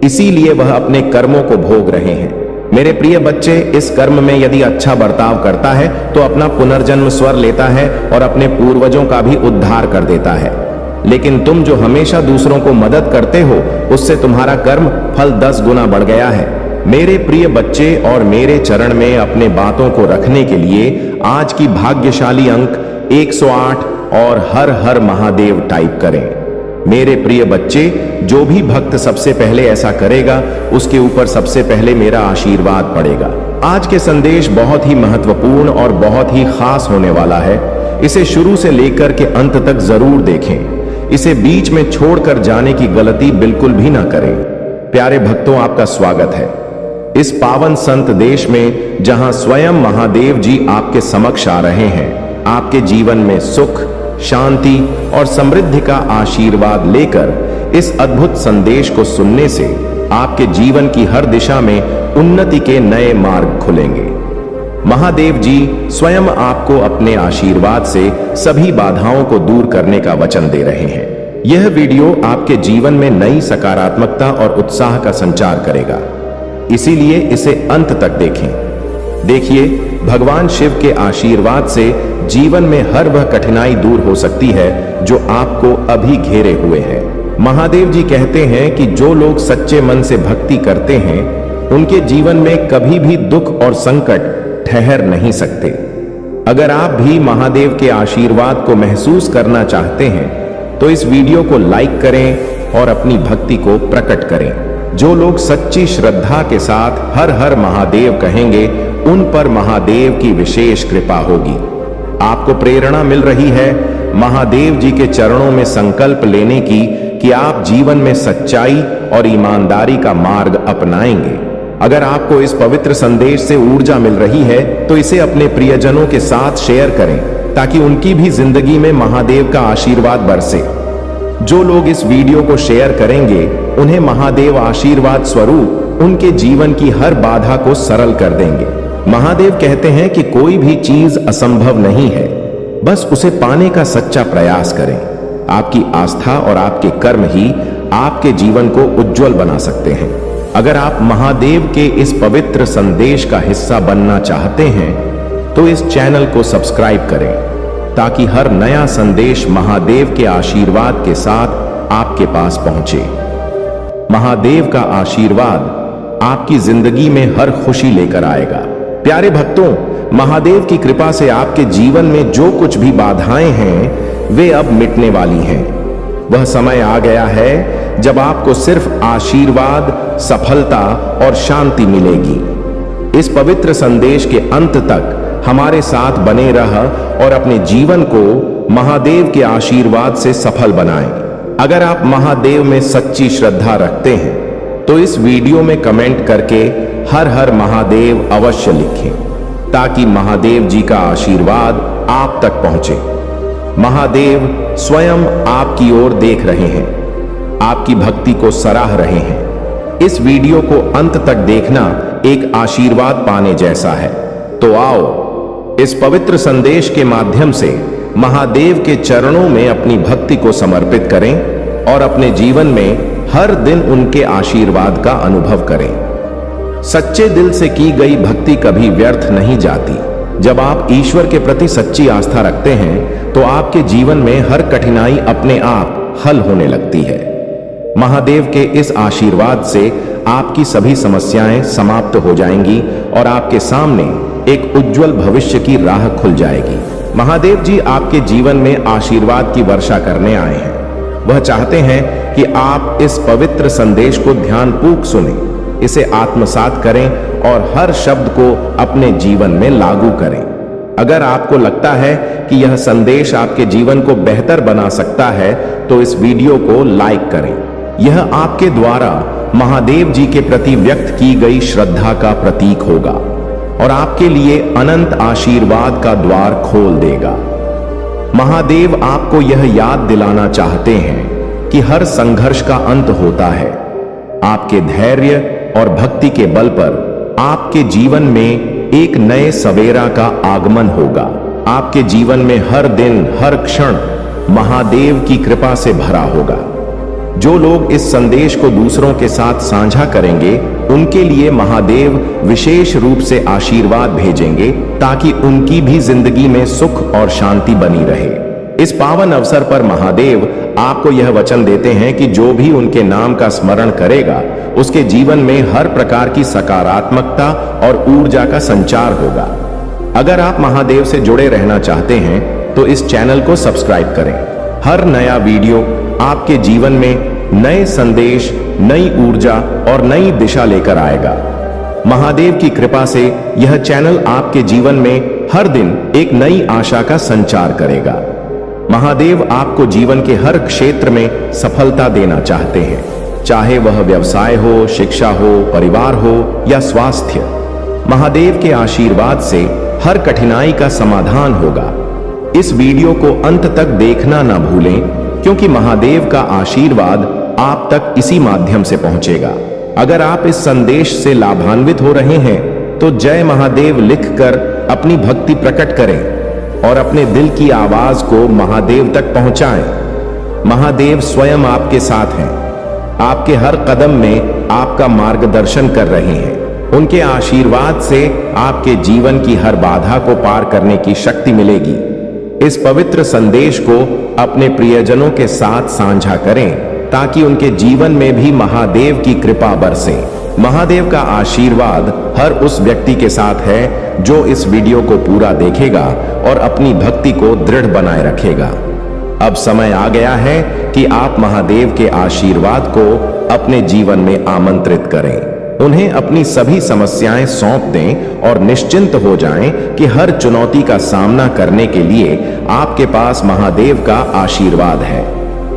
इसीलिए वह अपने कर्मों को भोग रहे हैं। मेरे प्रिय बच्चे, इस कर्म में यदि अच्छा बर्ताव करता है तो अपना पुनर्जन्म स्वर लेता है और अपने पूर्वजों का भी उद्धार कर देता है। लेकिन तुम जो हमेशा दूसरों को मदद करते हो, उससे तुम्हारा कर्म फल 10 गुना बढ़ गया है। मेरे प्रिय बच्चे, और मेरे चरण में अपने बातों को रखने के लिए आज की भाग्यशाली अंक 108 और हर हर महादेव टाइप करें। मेरे प्रिय बच्चे, जो भी भक्त सबसे पहले ऐसा करेगा, उसके ऊपर सबसे पहले मेरा आशीर्वाद पड़ेगा। आज के संदेश बहुत ही महत्वपूर्ण और बहुत ही खास होने वाला है। इसे शुरू से लेकर के अंत तक जरूर देखें। इसे बीच में छोड़कर जाने की गलती बिल्कुल भी ना करें। प्यारे भक्तों, आपका स्वागत है इस पावन संत देश में, जहां स्वयं महादेव जी आपके समक्ष आ रहे हैं, आपके जीवन में सुख, शांति और समृद्धि का आशीर्वाद लेकर। इस अद्भुत संदेश को सुनने से आपके जीवन की हर दिशा में उन्नति के नए मार्ग खुलेंगे। महादेव जी स्वयं आपको अपने आशीर्वाद से सभी बाधाओं को दूर करने का वचन दे रहे हैं। यह वीडियो आपके जीवन में नई सकारात्मकता और उत्साह का संचार करेगा, इसीलिए इसे अंत तक देखें। देखिए, भगवान शिव के आशीर्वाद से जीवन में हर वह कठिनाई दूर हो सकती है जो आपको अभी घेरे हुए है। महादेव जी कहते हैं कि जो लोग सच्चे मन से भक्ति करते हैं, उनके जीवन में कभी भी दुख और संकट ठहर नहीं सकते। अगर आप भी महादेव के आशीर्वाद को महसूस करना चाहते हैं, तो इस वीडियो को लाइक करें और अपनी भक्ति को प्रकट करें। जो लोग सच्ची श्रद्धा के साथ हर हर महादेव कहेंगे, उन पर महादेव की विशेष कृपा होगी। आपको प्रेरणा मिल रही है महादेव जी के चरणों में संकल्प लेने की कि आप जीवन में सच्चाई और ईमानदारी का मार्ग अपनाएंगे। अगर आपको इस पवित्र संदेश से ऊर्जा मिल रही है, तो इसे अपने प्रियजनों के साथ शेयर करें, ताकि उनकी भी जिंदगी में महादेव का आशीर्वाद बरसे। जो लोग इस वीडियो को शेयर करेंगे, उन्हें महादेव आशीर्वाद स्वरूप उनके जीवन की हर बाधा को सरल कर देंगे। महादेव कहते हैं कि कोई भी चीज असंभव नहीं है, बस उसे पाने का सच्चा प्रयास करें। आपकी आस्था और आपके कर्म ही आपके जीवन को उज्जवल बना सकते हैं। अगर आप महादेव के इस पवित्र संदेश का हिस्सा बनना चाहते हैं तो इस चैनल को सब्सक्राइब करें ताकि हर नया संदेश महादेव के आशीर्वाद के साथ आपके पास पहुंचे। महादेव का आशीर्वाद आपकी जिंदगी में हर खुशी लेकर आएगा। प्यारे भक्तों, महादेव की कृपा से आपके जीवन में जो कुछ भी बाधाएं हैं वे अब मिटने वाली हैं। वह समय आ गया है जब आपको सिर्फ आशीर्वाद, सफलता और शांति मिलेगी। इस पवित्र संदेश के अंत तक हमारे साथ बने रह और अपने जीवन को महादेव के आशीर्वाद से सफल बनाएं। अगर आप महादेव में सच्ची श्रद्धा रखते हैं तो इस वीडियो में कमेंट करके हर हर महादेव अवश्य लिखें ताकि महादेव जी का आशीर्वाद आप तक पहुंचे। महादेव स्वयं आपकी ओर देख रहे हैं, आपकी भक्ति को सराह रहे हैं। इस वीडियो को अंत तक देखना एक आशीर्वाद पाने जैसा है। तो आओ इस पवित्र संदेश के माध्यम से महादेव के चरणों में अपनी भक्ति को समर्पित करें और अपने जीवन में हर दिन उनके आशीर्वाद का अनुभव करें। सच्चे दिल से की गई भक्ति कभी व्यर्थ नहीं जाती। जब आप ईश्वर के प्रति सच्ची आस्था रखते हैं तो आपके जीवन में हर कठिनाई अपने आप हल होने लगती है। महादेव के इस आशीर्वाद से आपकी सभी समस्याएं समाप्त हो जाएंगी और आपके सामने एक उज्जवल भविष्य की राह खुल जाएगी। महादेव जी आपके जीवन में आशीर्वाद की वर्षा करने आए हैं। वह चाहते हैं कि आप इस पवित्र संदेश को ध्यानपूर्वक सुनें, इसे आत्मसात करें और हर शब्द को अपने जीवन में लागू करें। अगर आपको लगता है कि यह संदेश आपके जीवन को बेहतर बना सकता है तो इस वीडियो को लाइक करें। यह आपके द्वारा महादेव जी के प्रति व्यक्त की गई श्रद्धा का प्रतीक होगा और आपके लिए अनंत आशीर्वाद का द्वार खोल देगा। महादेव आपको यह याद दिलाना चाहते हैं कि हर संघर्ष का अंत होता है। आपके धैर्य और भक्ति के बल पर आपके जीवन में एक नए सवेरा का आगमन होगा। आपके जीवन में हर दिन, हर क्षण महादेव की कृपा से भरा होगा। जो लोग इस संदेश को दूसरों के साथ साझा करेंगे उनके लिए महादेव विशेष रूप से आशीर्वाद भेजेंगे ताकि उनकी भी जिंदगी में सुख और शांति बनी रहे। इस पावन अवसर पर महादेव आपको यह वचन देते हैं कि जो भी उनके नाम का स्मरण करेगा उसके जीवन में हर प्रकार की सकारात्मकता और ऊर्जा का संचार होगा। अगर आप महादेव से जुड़े रहना चाहते हैं तो इस चैनल को सब्सक्राइब करें। हर नया वीडियो आपके जीवन में नए संदेश, नई ऊर्जा और नई दिशा लेकर आएगा। महादेव की कृपा से यह चैनल आपके जीवन में हर दिन एक नई आशा का संचार करेगा। महादेव आपको जीवन के हर क्षेत्र में सफलता देना चाहते हैं, चाहे वह व्यवसाय हो, शिक्षा हो, परिवार हो या स्वास्थ्य। महादेव के आशीर्वाद से हर कठिनाई का समाधान होगा। इस वीडियो को अंत तक देखना ना भूलें क्योंकि महादेव का आशीर्वाद आप तक इसी माध्यम से पहुंचेगा। अगर आप इस संदेश से लाभान्वित हो रहे हैं तो जय महादेव लिखकर अपनी भक्ति प्रकट करें और अपने दिल की आवाज को महादेव तक पहुंचाएं। महादेव स्वयं आपके साथ हैं, आपके हर कदम में आपका मार्गदर्शन कर रहे हैं। उनके आशीर्वाद से आपके जीवन की हर बाधा को पार करने की शक्ति मिलेगी। इस पवित्र संदेश को अपने प्रियजनों के साथ साझा करें ताकि उनके जीवन में भी महादेव की कृपा बरसे। महादेव का आशीर्वाद हर उस व्यक्ति के साथ है जो इस वीडियो को पूरा देखेगा और अपनी भक्ति को दृढ़ बनाए रखेगा। अब समय आ गया है कि आप महादेव के आशीर्वाद को अपने जीवन में आमंत्रित करें। उन्हें अपनी सभी समस्याएं सौंप दें और निश्चिंत हो जाएं कि हर चुनौती का सामना करने के लिए आपके पास महादेव का आशीर्वाद है।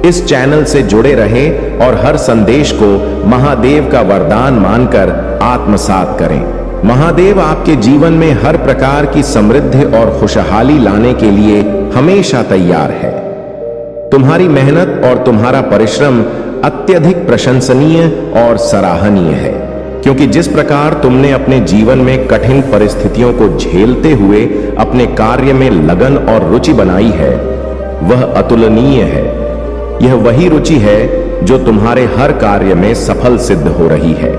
इस चैनल से जुड़े रहें और हर संदेश को महादेव का वरदान मानकर आत्मसात करें। महादेव आपके जीवन में हर प्रकार की समृद्धि और खुशहाली लाने के लिए हमेशा तैयार है। तुम्हारी मेहनत और तुम्हारा परिश्रम अत्यधिक प्रशंसनीय और सराहनीय है, क्योंकि जिस प्रकार तुमने अपने जीवन में कठिन परिस्थितियों को झेलते हुए अपने कार्य में लगन और रुचि बनाई है वह अतुलनीय है। यह वही रुचि है जो तुम्हारे हर कार्य में सफल सिद्ध हो रही है।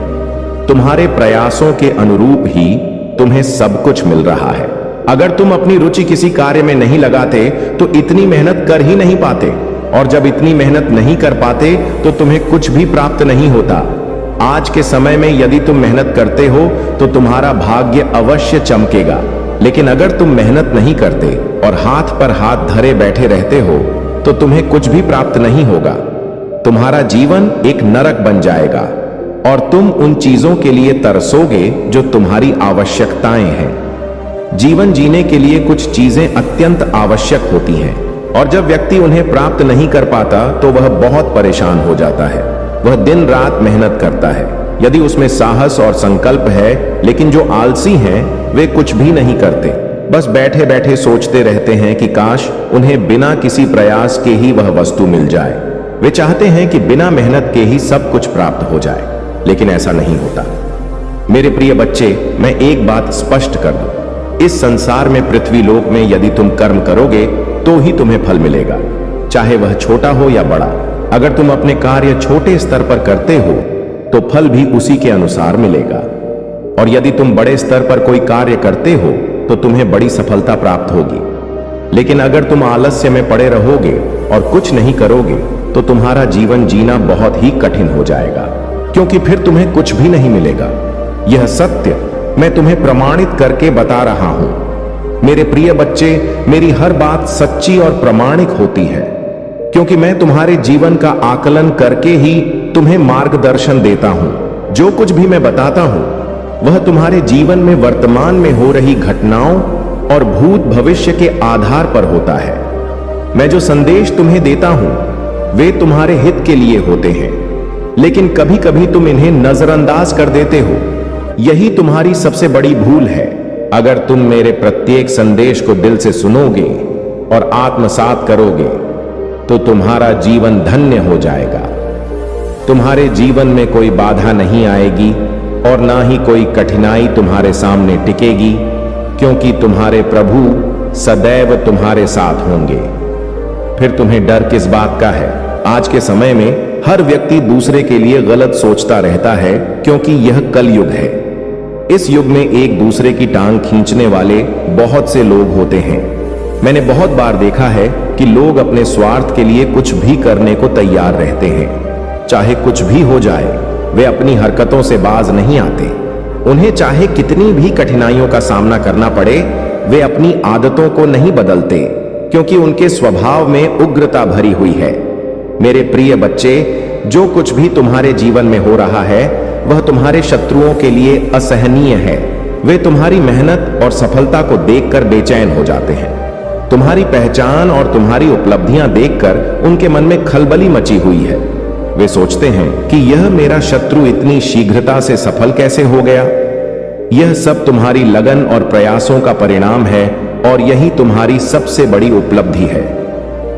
तुम्हारे प्रयासों के अनुरूप ही तुम्हें सब कुछ मिल रहा है। अगर तुम अपनी रुचि किसी कार्य में नहीं लगाते तो इतनी मेहनत कर ही नहीं पाते, और जब इतनी मेहनत नहीं कर पाते तो तुम्हें कुछ भी प्राप्त नहीं होता। आज के समय में यदि तुम मेहनत करते हो तो तुम्हारा भाग्य अवश्य चमकेगा, लेकिन अगर तुम मेहनत नहीं करते और हाथ पर हाथ धरे बैठे रहते हो तो तुम्हें कुछ भी प्राप्त नहीं होगा। तुम्हारा जीवन एक नरक बन जाएगा और तुम उन चीजों के लिए तरसोगे जो तुम्हारी आवश्यकताएं हैं। जीवन जीने के लिए कुछ चीजें अत्यंत आवश्यक होती हैं, और जब व्यक्ति उन्हें प्राप्त नहीं कर पाता तो वह बहुत परेशान हो जाता है। वह दिन रात मेहनत करता है यदि उसमें साहस और संकल्प है, लेकिन जो आलसी हैं वे कुछ भी नहीं करते, बस बैठे बैठे सोचते रहते हैं कि काश उन्हें बिना किसी प्रयास के ही वह वस्तु मिल जाए। वे चाहते हैं कि बिना मेहनत के ही सब कुछ प्राप्त हो जाए, लेकिन ऐसा नहीं होता। मेरे प्रिय बच्चे, मैं एक बात स्पष्ट कर दूं, इस संसार में पृथ्वी लोक में यदि तुम कर्म करोगे तो ही तुम्हें फल मिलेगा, चाहे वह छोटा हो या बड़ा। अगर तुम अपने कार्य छोटे स्तर पर करते हो तो फल भी उसी के अनुसार मिलेगा, और यदि तुम बड़े स्तर पर कोई कार्य करते हो तो तुम्हें बड़ी सफलता प्राप्त होगी। लेकिन अगर तुम आलस्य में पड़े रहोगे और कुछ नहीं करोगे तो तुम्हारा जीवन जीना बहुत ही कठिन हो जाएगा, क्योंकि फिर तुम्हें कुछ भी नहीं मिलेगा। यह सत्य मैं तुम्हें प्रमाणित करके बता रहा हूं। मेरे प्रिय बच्चे, मेरी हर बात सच्ची और प्रामाणिक होती है, क्योंकि मैं तुम्हारे जीवन का आकलन करके ही तुम्हें मार्गदर्शन देता हूं। जो कुछ भी मैं बताता हूं वह तुम्हारे जीवन में वर्तमान में हो रही घटनाओं और भूत भविष्य के आधार पर होता है। मैं जो संदेश तुम्हें देता हूं वे तुम्हारे हित के लिए होते हैं, लेकिन कभी कभी तुम इन्हें नजरअंदाज कर देते हो। यही तुम्हारी सबसे बड़ी भूल है। अगर तुम मेरे प्रत्येक संदेश को दिल से सुनोगे और आत्मसात करोगे तो तुम्हारा जीवन धन्य हो जाएगा। तुम्हारे जीवन में कोई बाधा नहीं आएगी और ना ही कोई कठिनाई तुम्हारे सामने टिकेगी, क्योंकि तुम्हारे प्रभु सदैव तुम्हारे साथ होंगे। फिर तुम्हें डर किस बात का है? आज के समय में हर व्यक्ति दूसरे के लिए गलत सोचता रहता है, क्योंकि यह कलयुग है। इस युग में एक दूसरे की टांग खींचने वाले बहुत से लोग होते हैं। मैंने बहुत बार देखा है कि लोग अपने स्वार्थ के लिए कुछ भी करने को तैयार रहते हैं। चाहे कुछ भी हो जाए, वे अपनी हरकतों से बाज नहीं आते। उन्हें चाहे कितनी भी कठिनाइयों का सामना करना पड़े, वे अपनी आदतों को नहीं बदलते, क्योंकि उनके स्वभाव में उग्रता भरी हुई है। मेरे प्रिय बच्चे, जो कुछ भी तुम्हारे जीवन में हो रहा है वह तुम्हारे शत्रुओं के लिए असहनीय है। वे तुम्हारी मेहनत और सफलता को देखकर बेचैन हो जाते हैं। तुम्हारी पहचान और तुम्हारी उपलब्धियां देखकर उनके मन में खलबली मची हुई है। वे सोचते हैं कि यह मेरा शत्रु इतनी शीघ्रता से सफल कैसे हो गया। यह सब तुम्हारी लगन और प्रयासों का परिणाम है, और यही तुम्हारी सबसे बड़ी उपलब्धि है।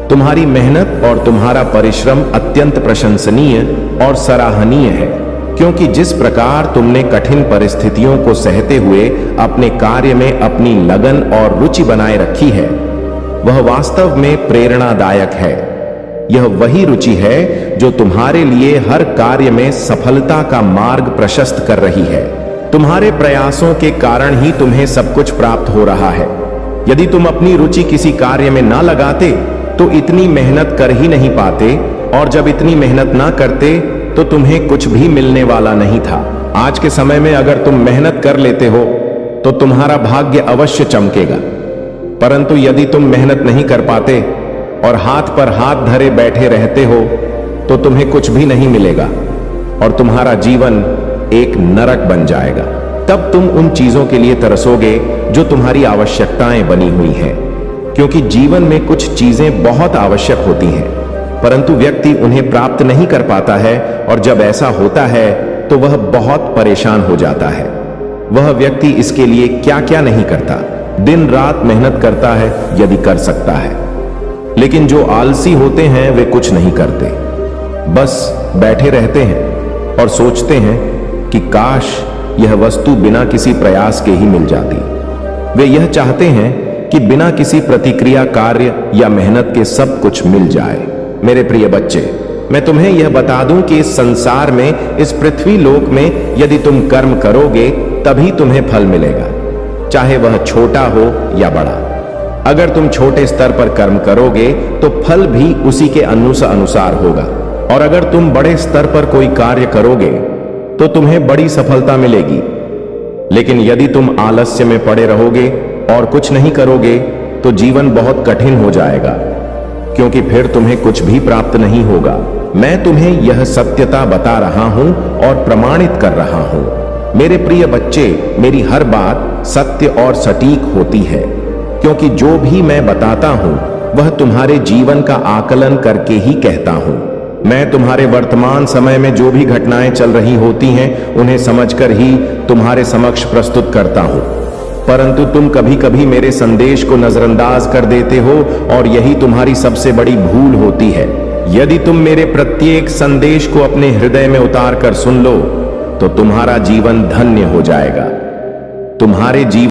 तुम्हारी मेहनत और तुम्हारा परिश्रम अत्यंत प्रशंसनीय और सराहनीय है, क्योंकि जिस प्रकार तुमने कठिन परिस्थितियों को सहते हुए अपने कार्य में अपनी लगन और रुचि बनाए रखी है, वह वास्तव में प्रेरणादायक है। यह वही रुचि है जो तुम्हारे लिए हर कार्य में सफलता का मार्ग प्रशस्त कर रही है। तुम्हारे प्रयासों के कारण ही तुम्हें सब कुछ प्राप्त हो रहा है। यदि तुम अपनी रुचि किसी कार्य में ना लगाते तो इतनी मेहनत कर ही नहीं पाते, और जब इतनी मेहनत ना करते तो तुम्हें कुछ भी मिलने वाला नहीं था। आज के समय में अगर तुम मेहनत कर लेते हो तो तुम्हारा भाग्य अवश्य चमकेगा, परंतु यदि तुम मेहनत नहीं कर पाते और हाथ पर हाथ धरे बैठे रहते हो तो तुम्हें कुछ भी नहीं मिलेगा और तुम्हारा जीवन एक नरक बन जाएगा। तब तुम उन चीजों के लिए तरसोगे जो तुम्हारी आवश्यकताएं बनी हुई हैं, क्योंकि जीवन में कुछ चीजें बहुत आवश्यक होती हैं, परंतु व्यक्ति उन्हें प्राप्त नहीं कर पाता है, और जब ऐसा होता है तो वह बहुत परेशान हो जाता है। वह व्यक्ति इसके लिए क्या क्या नहीं करता, दिन रात मेहनत करता है यदि कर सकता है, लेकिन जो आलसी होते हैं वे कुछ नहीं करते, बस बैठे रहते हैं और सोचते हैं कि काश यह वस्तु बिना किसी प्रयास के ही मिल जाती। वे यह चाहते हैं कि बिना किसी प्रतिक्रिया कार्य या मेहनत के सब कुछ मिल जाए, मेरे प्रिय बच्चे, मैं तुम्हें यह बता दूं कि इस संसार में, इस पृथ्वी लोक में यदि तुम कर्म करोगे तभी तुम्हें फल मिलेगा, चाहे वह छोटा हो या बड़ा। अगर तुम छोटे स्तर पर कर्म करोगे तो फल भी उसी के अनुसार होगा, और अगर तुम बड़े स्तर पर कोई कार्य करोगे तो तुम्हें बड़ी सफलता मिलेगी। लेकिन यदि तुम आलस्य में पड़े रहोगे और कुछ नहीं करोगे तो जीवन बहुत कठिन हो जाएगा, क्योंकि फिर तुम्हें कुछ भी प्राप्त नहीं होगा। मैं तुम्हें यह सत्यता बता रहा हूं और प्रमाणित कर रहा हूं। मेरे प्रिय बच्चे, मेरी हर बात सत्य और सटीक होती है, क्योंकि जो भी मैं बताता हूं वह तुम्हारे जीवन का आकलन करके ही कहता हूं। मैं तुम्हारे वर्तमान समय में जो भी घटनाएं चल रही होती हैं उन्हें समझकर ही तुम्हारे समक्ष प्रस्तुत करता हूं, परंतु तुम कभी कभी मेरे संदेश को नजरअंदाज कर देते हो और यही तुम्हारी सबसे बड़ी भूल होती है। यदि तुम मेरे प्रत्येक संदेश को अपने हृदय में उतार कर सुन लो तो तुम्हारा जीवन धन्य हो जाएगा। तुम्हारे जीवन